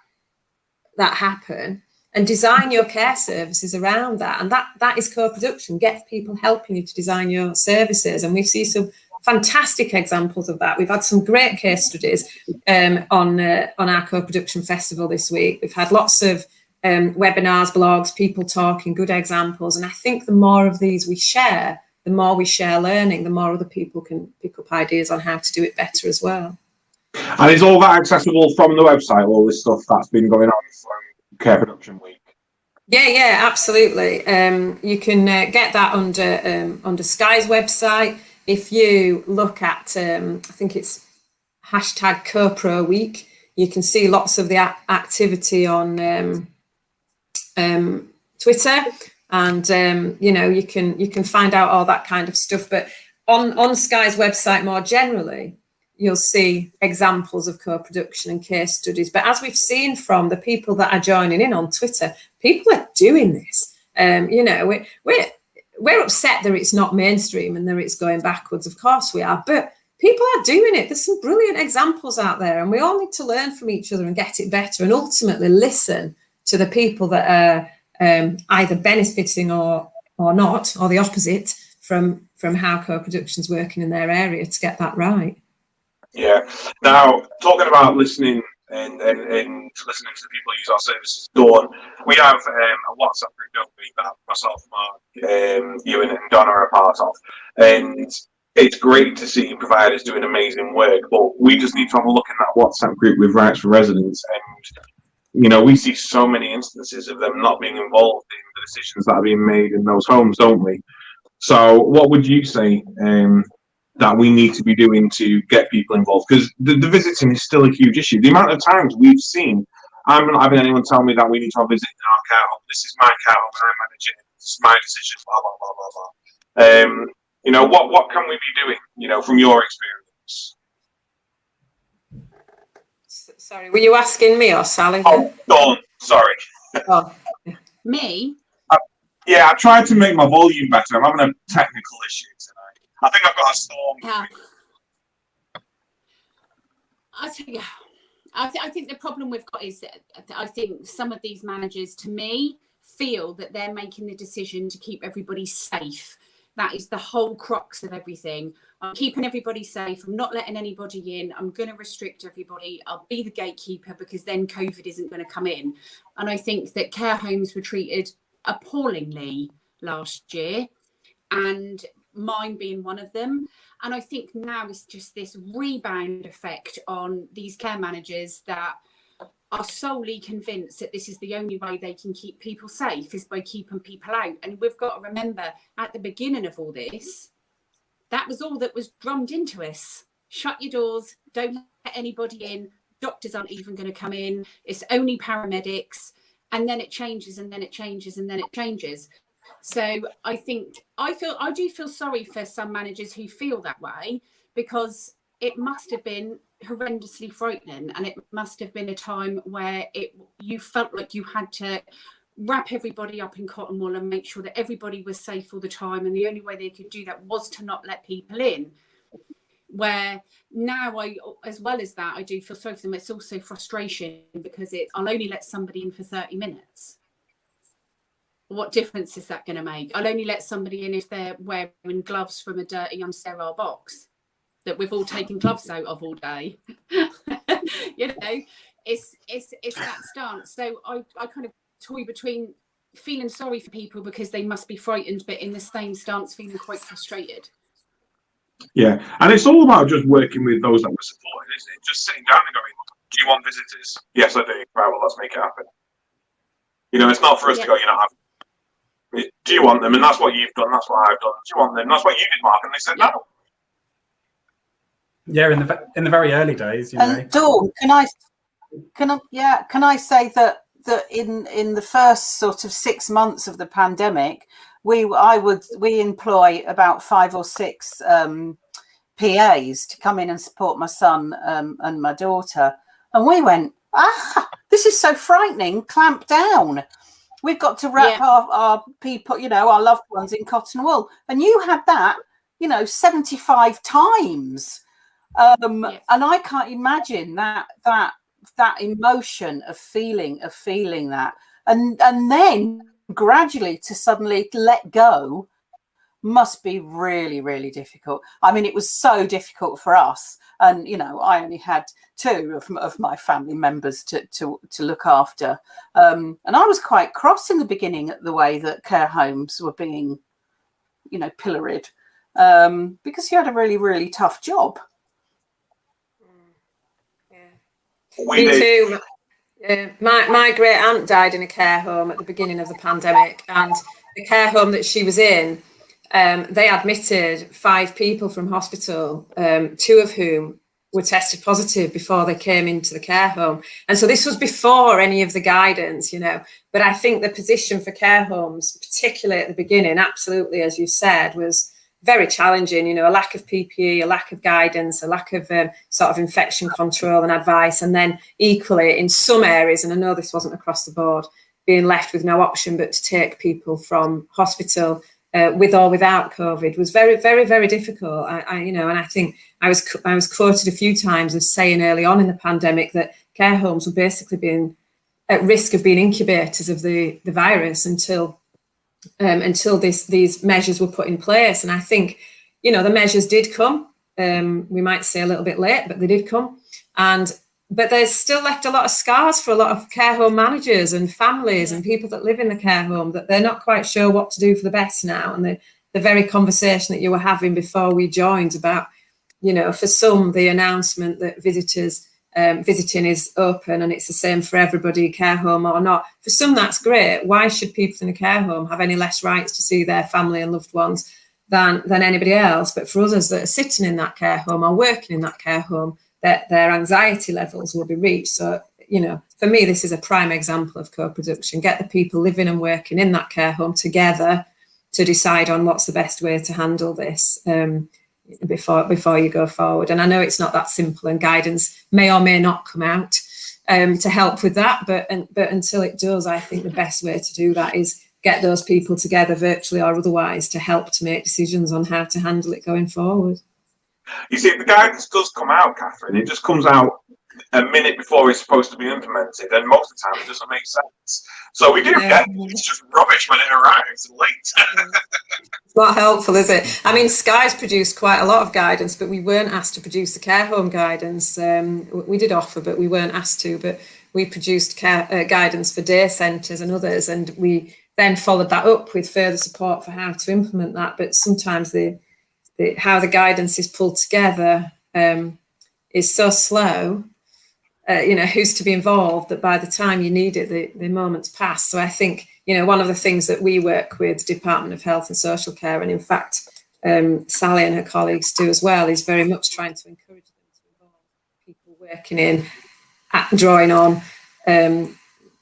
happen, and design your care services around that. And that is co-production. Get people helping you to design your services. And we see some fantastic examples of that. We've had some great case studies on our co-production festival this week. We've had lots of webinars, blogs, people talking, good examples. And I think the more of these we share, the more we share learning, the more other people can pick up ideas on how to do it better as well. And is all that accessible from the website, all this stuff that's been going on from Care Production Week? Yeah, absolutely. You can get that under SCIE's website. If you look at, I think it's hashtag CoPro Week, you can see lots of the activity on Twitter, and you know, you can find out all that kind of stuff. But on SCIE's website more generally, you'll see examples of co-production and case studies. But as we've seen from the people that are joining in on Twitter, people are doing this. You know, we're upset that it's not mainstream and that it's going backwards. Of course we are, but people are doing it. There's some brilliant examples out there, and we all need to learn from each other and get it better, and ultimately listen to the people that are either benefiting or not, or the opposite from how co-production's working in their area to get that right. Yeah. Now, talking about listening and listening to the people who use our services, Dawn, we have a WhatsApp group, don't we, that myself, Mark, you and Donna are a part of. And it's great to see providers doing amazing work, but we just need to have a look in that WhatsApp group with Rights for Residents. And, you know, we see so many instances of them not being involved in the decisions that are being made in those homes, don't we? So what would you say that we need to be doing to get people involved? Because the visiting is still a huge issue. The amount of times we've seen, I'm not having anyone tell me that we need to have a visit in our care home. This is my care home and I manage it. This is my decision, blah, blah, blah, blah, blah. You know, what can we be doing, you know, from your experience? Sorry, were you asking me or Sally? Oh, Dawn, sorry. Oh. Me? Yeah, I tried to make my volume better. I'm having a technical issue tonight. I think I've got a storm. Yeah. I think the problem we've got is that I think some of these managers, to me, feel that they're making the decision to keep everybody safe. That is the whole crux of everything. I'm keeping everybody safe. I'm not letting anybody in. I'm going to restrict everybody. I'll be the gatekeeper because then COVID isn't going to come in. And I think that care homes were treated appallingly last year, and mine being one of them. And I think now it's just this rebound effect on these care managers that are solely convinced that this is the only way they can keep people safe, is by keeping people out. And we've got to remember, at the beginning of all this, that was all that was drummed into us. Shut your doors, don't let anybody in, doctors aren't even going to come in, it's only paramedics. And then it changes, and then it changes, and then it changes. So I do feel sorry for some managers who feel that way, because it must have been horrendously frightening, and it must have been a time where you felt like you had to wrap everybody up in cotton wool and make sure that everybody was safe all the time. And the only way they could do that was to not let people in. Where now as well as that, I do feel sorry for them. It's also frustration because I'll only let somebody in for 30 minutes. What difference is that going to make? I'll only let somebody in if they're wearing gloves from a dirty, unsterile box that we've all taken gloves out of all day. You know, it's that stance. So I kind of toy between feeling sorry for people because they must be frightened, but in the same stance feeling quite frustrated. Yeah, and it's all about just working with those that we're supporting, isn't it? Just sitting down and going, do you want visitors? Yes, I do. Right, well, let's make it happen. You know, it's not for us to go, you know, do you want them? And that's what you've done. That's what I've done. Do you want them? That's what you did, Mark. And they said no. Yeah, in the very early days, you know. And Dawn, can I say that in the first sort of 6 months of the pandemic, we employ about 5 or 6 PAs to come in and support my son and my daughter, and we went, this is so frightening. Clamp down. We've got to wrap our people, you know, our loved ones in cotton wool, and you had that, you know, 75 times. And I can't imagine that emotion of feeling that, and then gradually to suddenly let go must be really, really difficult. I mean, it was so difficult for us, and you know, I only had 2 of my family members to look after, and I was quite cross in the beginning at the way that care homes were being, you know, pilloried, because you had a really, really tough job. Me too. My great aunt died in a care home at the beginning of the pandemic, and the care home that she was in, they admitted 5 people from hospital, 2 of whom were tested positive before they came into the care home. And so this was before any of the guidance, you know. But I think the position for care homes, particularly at the beginning, absolutely, as you said, was very challenging, you know, a lack of PPE, a lack of guidance, a lack of sort of infection control and advice. And then equally in some areas, and I know this wasn't across the board, being left with no option but to take people from hospital with or without COVID was very, very, very difficult. You know, and I think I was quoted a few times as saying early on in the pandemic that care homes were basically being at risk of being incubators of the virus until these measures were put in place. And I think, you know, the measures did come. We might say a little bit late, but they did come. But there's still left a lot of scars for a lot of care home managers and families and people that live in the care home, that they're not quite sure what to do for the best now. And the very conversation that you were having before we joined about, you know, for some, the announcement that visiting is open and it's the same for everybody, care home or not. For some, that's great. Why should people in a care home have any less rights to see their family and loved ones than anybody else? But for others that are sitting in that care home or working in that care home, their anxiety levels will be reached. So, you know, for me, this is a prime example of co-production. Get the people living and working in that care home together to decide on what's the best way to handle this before you go forward. And I know it's not that simple, and guidance may or may not come out to help with that. But until it does, I think the best way to do that is get those people together, virtually or otherwise, to help to make decisions on how to handle it going forward. You see, if the guidance does come out, Catherine, it just comes out a minute before it's supposed to be implemented, and most of the time it doesn't make sense. So we do get it. It's just rubbish when it arrives late. It's not helpful, is it? I mean, SCIE's produced quite a lot of guidance, but we weren't asked to produce the care home guidance. We did offer, but we weren't asked to. But we produced guidance for day centres and others, and we then followed that up with further support for how to implement that. But sometimes how the guidance is pulled together is so slow, you know, who's to be involved, that by the time you need it, the moment's passed. So I think, you know, one of the things that we work with Department of Health and Social Care, and in fact, Sally and her colleagues do as well, is very much trying to encourage them to involve people working in, drawing on,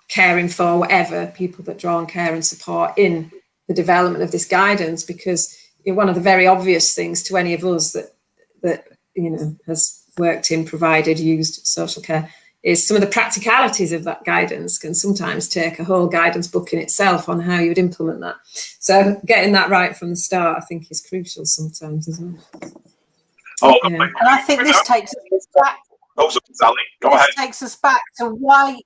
caring for, whatever, people that draw on care and support in the development of this guidance, because one of the very obvious things to any of us that you know has worked in, provided, used social care is some of the practicalities of that guidance can sometimes take a whole guidance book in itself on how you would implement that. So getting that right from the start, I think, is crucial sometimes as well. Oh, Yeah. And I think this takes us back. Oh, so Sally, go ahead. This takes us back to why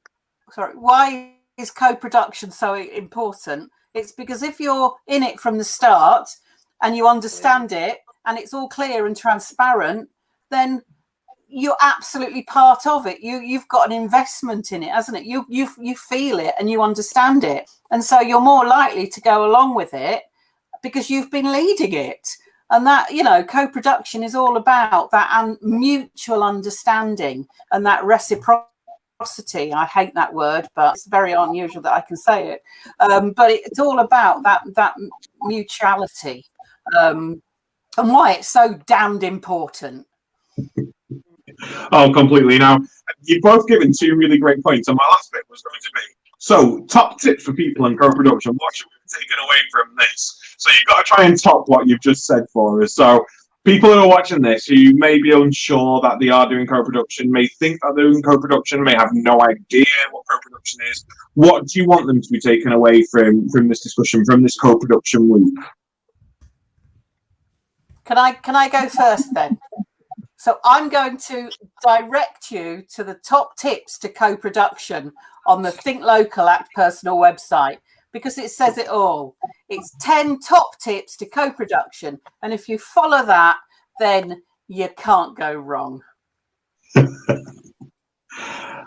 is co-production so important? It's because if you're in it from the start and you understand it and it's all clear and transparent, then you're absolutely part of it. You've got an investment in it, hasn't it? You feel it and you understand it, and so you're more likely to go along with it because you've been leading it. And that, you know, co-production is all about that mutual understanding and that reciprocity. I hate that word, but it's very unusual that I can say it. But it's all about that mutuality, and why it's so damned important. Oh, completely. Now, you've both given two really great points, and my last bit was going to be, so top tips for people in co-production. What should we be taking away from this? So you've got to try and top what you've just said for us. So people who are watching this, who may be unsure that they are doing co-production, may think that they're doing co-production, may have no idea what co-production is. What do you want them to be taken away from this discussion, from this co-production week? Can I go first then? So I'm going to direct you to the top tips to co-production on the Think Local Act Personal website, because it says it all. It's 10 top tips to co-production. And if you follow that, then you can't go wrong.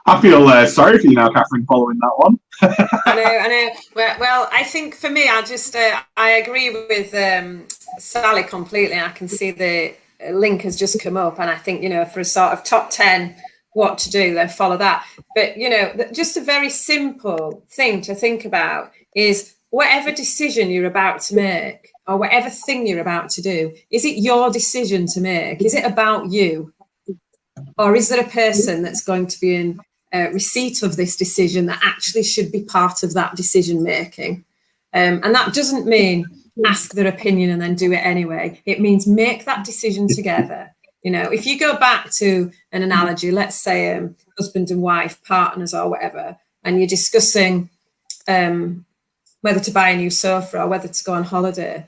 I feel sorry for you now, Catherine, following that one. I know. Well, I think for me, I agree with Sally completely. I can see the link has just come up, and I think, you know, for a sort of top 10 what to do, then follow that. But, you know, just a very simple thing to think about is whatever decision you're about to make or whatever thing you're about to do, is it your decision to make? Is it about you? Or is there a person that's going to be in receipt of this decision that actually should be part of that decision making? And that doesn't mean ask their opinion and then do it anyway. It means make that decision together. You know, if you go back to an analogy, let's say husband and wife, partners or whatever, and you're discussing whether to buy a new sofa or whether to go on holiday.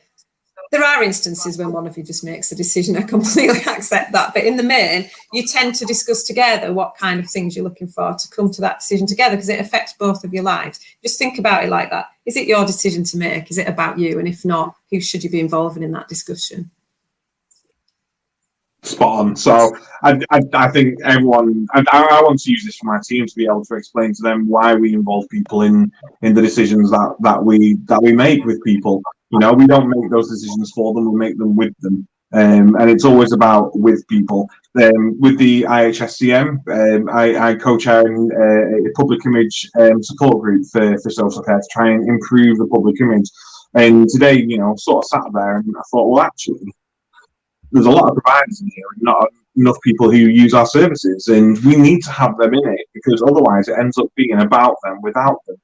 There are instances when one of you just makes the decision. I completely accept that. But in the main, you tend to discuss together what kind of things you're looking for to come to that decision together, because it affects both of your lives. Just think about it like that. Is it your decision to make? Is it about you? And if not, who should you be involving in that discussion? Spot on. So I think everyone, I want to use this for my team to be able to explain to them why we involve people in the decisions that we make with people. You know, we don't make those decisions for them; we make them with them, and it's always about with people. With the IHSCM, I co-chair a public image support group for social care to try and improve the public image. And today, you know, sort of sat there and I thought, well, actually, there's a lot of providers in here and not enough people who use our services, and we need to have them in it, because otherwise it ends up being about them without them.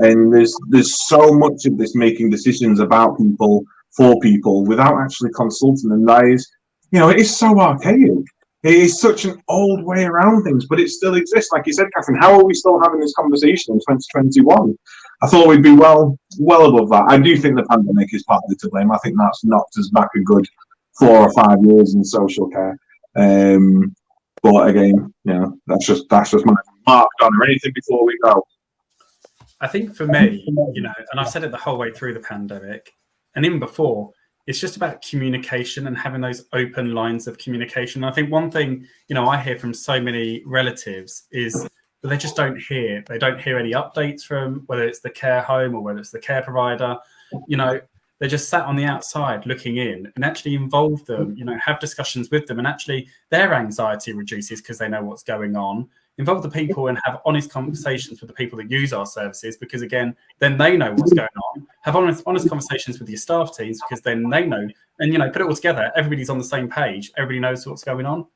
And there's so much of this making decisions about people for people without actually consulting them. That is, you know, it is so archaic. It is such an old way around things, but it still exists. Like you said, Catherine, how are we still having this conversation in 2021? I thought we'd be well above that. I do think the pandemic is partly to blame. I think that's knocked us back a good 4 or 5 years in social care. But again, you know, that's just my mark on or anything before we go. I think for me, you know, and I've said it the whole way through the pandemic and even before, it's just about communication and having those open lines of communication. I think one thing, you know, I hear from so many relatives is that they just don't hear. They don't hear any updates from whether it's the care home or whether it's the care provider. You know, they're just sat on the outside looking in, and actually involve them, you know, have discussions with them, and actually their anxiety reduces because they know what's going on. Involve the people and have honest conversations with the people that use our services, because again, then they know what's going on. Have honest conversations with your staff teams, because then they know, and you know, put it all together. Everybody's on the same page. Everybody knows what's going on.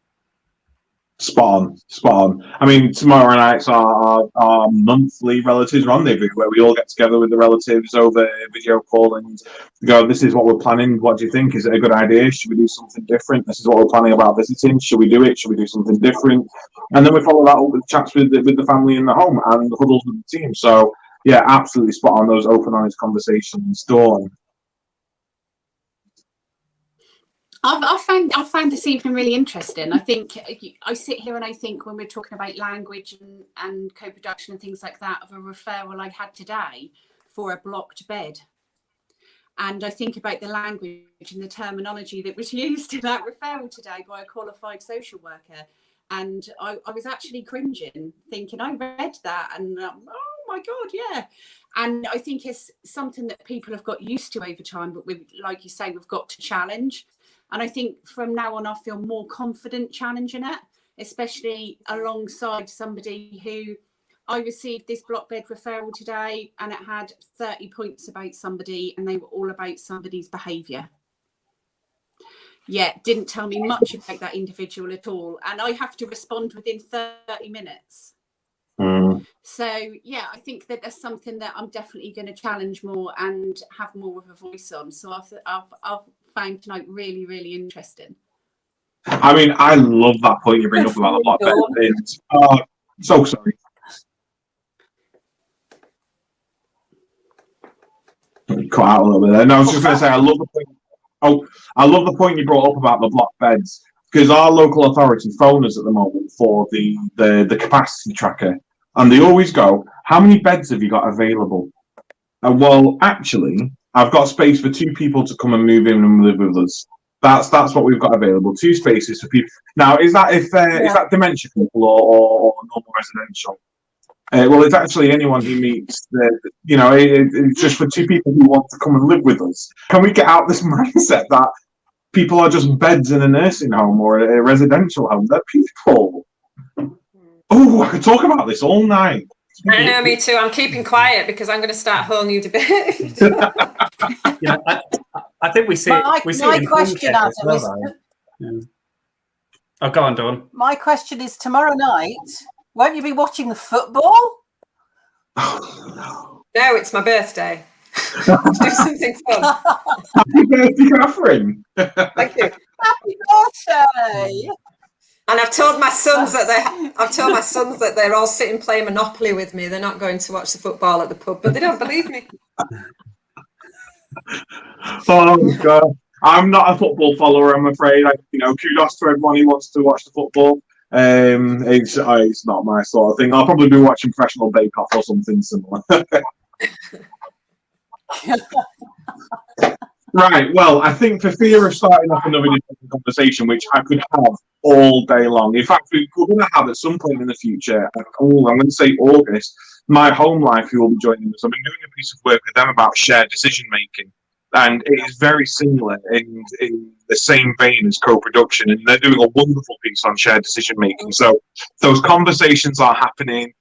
Spot on. I mean, tomorrow night's our monthly relatives rendezvous where we all get together with the relatives over video call and go, this is what we're planning. What do you think? Is it a good idea? Should we do something different? This is what we're planning about visiting. Should we do it? Should we do something different? And then we follow that up with chats with the family in the home and the huddles with the team. So, yeah, absolutely spot on, those open, honest conversations. Dawn. I found this evening really interesting. I think I sit here and I think when we're talking about language and co-production and things like that, of a referral I had today for a blocked bed. And I think about the language and the terminology that was used in that referral today by a qualified social worker. And I was actually cringing, thinking, I read that and oh my God, yeah. And I think it's something that people have got used to over time, but like you say, we've got to challenge. And I think from now on, I feel more confident challenging it, especially alongside somebody who I received this block bed referral today and it had 30 points about somebody and they were all about somebody's behaviour. Yeah, didn't tell me much about that individual at all. And I have to respond within 30 minutes. So, yeah, I think that that's something that I'm definitely going to challenge more and have more of a voice on. So I've found tonight really, really interesting. I mean, I love that point you bring up about the block bed. So sorry. Cut out a little bit there. No, I was just going to say, I love the point. I love the point you brought up about the block beds, because our local authority phone us at the moment for the capacity tracker, and they always go, how many beds have you got available? Well, actually, I've got space for 2 people to come and move in and live with us. That's what we've got available. 2 spaces for people. Now, is that is that dementia people or normal residential? Well, it's actually anyone who meets it's just for 2 people who want to come and live with us. Can we get out this mindset that people are just beds in a nursing home or a residential home? They're people. Oh, I could talk about this all night. I know, me too. I'm keeping quiet because I'm going to start a whole new debate. Yeah, I think we see My it question, Adam, well, is... Oh, go on, Dawn. My question is, tomorrow night, won't you be watching the football? Oh, No, it's my birthday. Let's do something fun. Happy birthday, Catherine. Thank you. Happy birthday! And I've told my sons that they're all sitting playing Monopoly with me. They're not going to watch the football at the pub, but they don't believe me. Oh God, I'm not a football follower, I'm afraid. Kudos to everyone who wants to watch the football. It's not my sort of thing. I'll probably be watching Professional Bake Off or something similar. Right, well, I think for fear of starting up another different conversation, which I could have all day long. In fact, we're going to have at some point in the future, I'm going to say August, my home life who will be joining us. I've been doing a piece of work with them about shared decision making, and it is very similar in the same vein as co-production, and they're doing a wonderful piece on shared decision making. So those conversations are happening.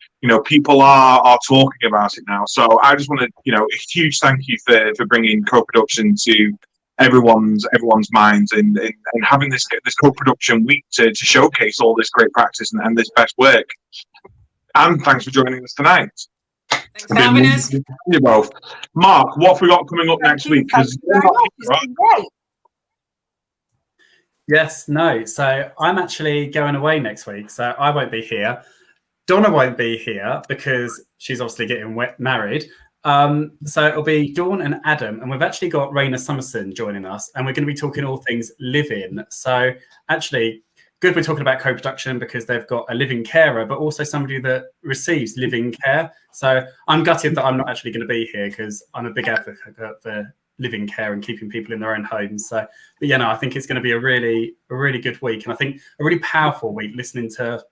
People are talking about it now. So I just want to, a huge thank you for bringing co-production to everyone's minds and having this co-production week to showcase all this great practice and this best work. And thanks for joining us tonight. Thanks for having us. You both. Mark, what have we got coming up next week? Yes, no. So I'm actually going away next week, so I won't be here. Donna won't be here because she's obviously getting married. So it'll be Dawn and Adam, and we've actually got Raina Summerson joining us, and we're going to be talking all things live-in. So actually, good we're talking about co-production because they've got a living carer, but also somebody that receives living care. So I'm gutted that I'm not actually going to be here because I'm a big advocate for living care and keeping people in their own homes. So, but I think it's going to be a really good week, and I think a really powerful week listening to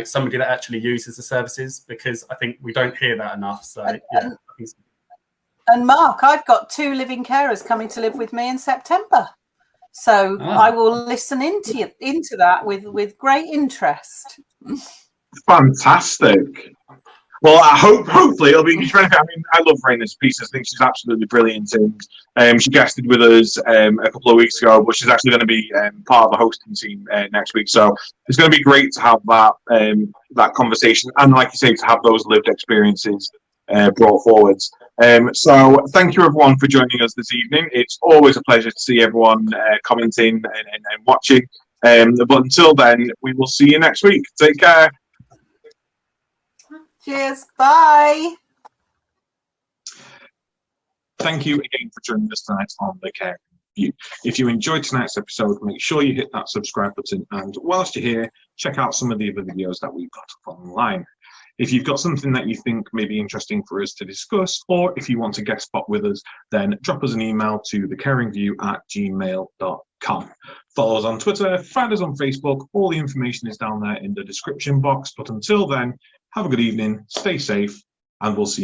somebody that actually uses the services, because I think we don't hear that enough. So and Mark, I've got 2 living carers coming to live with me in September, so I will listen into that with great interest. Fantastic. Well, hopefully it'll be. I mean, I love Raina's pieces. I think she's absolutely brilliant, and she guested with us a couple of weeks ago. But she's actually going to be part of the hosting team next week. So it's going to be great to have that conversation, and like you say, to have those lived experiences brought forwards. So thank you everyone for joining us this evening. It's always a pleasure to see everyone commenting and watching. But until then, we will see you next week. Take care. Cheers. Bye. Thank you again for joining us tonight on The Caring View. If you enjoyed tonight's episode, make sure you hit that subscribe button. And whilst you're here, check out some of the other videos that we've got up online. If you've got something that you think may be interesting for us to discuss, or if you want to guest spot with us, then drop us an email to thecaringview@gmail.com. Follow us on Twitter, find us on Facebook. All the information is down there in the description box. But until then, have a good evening, stay safe, and we'll see you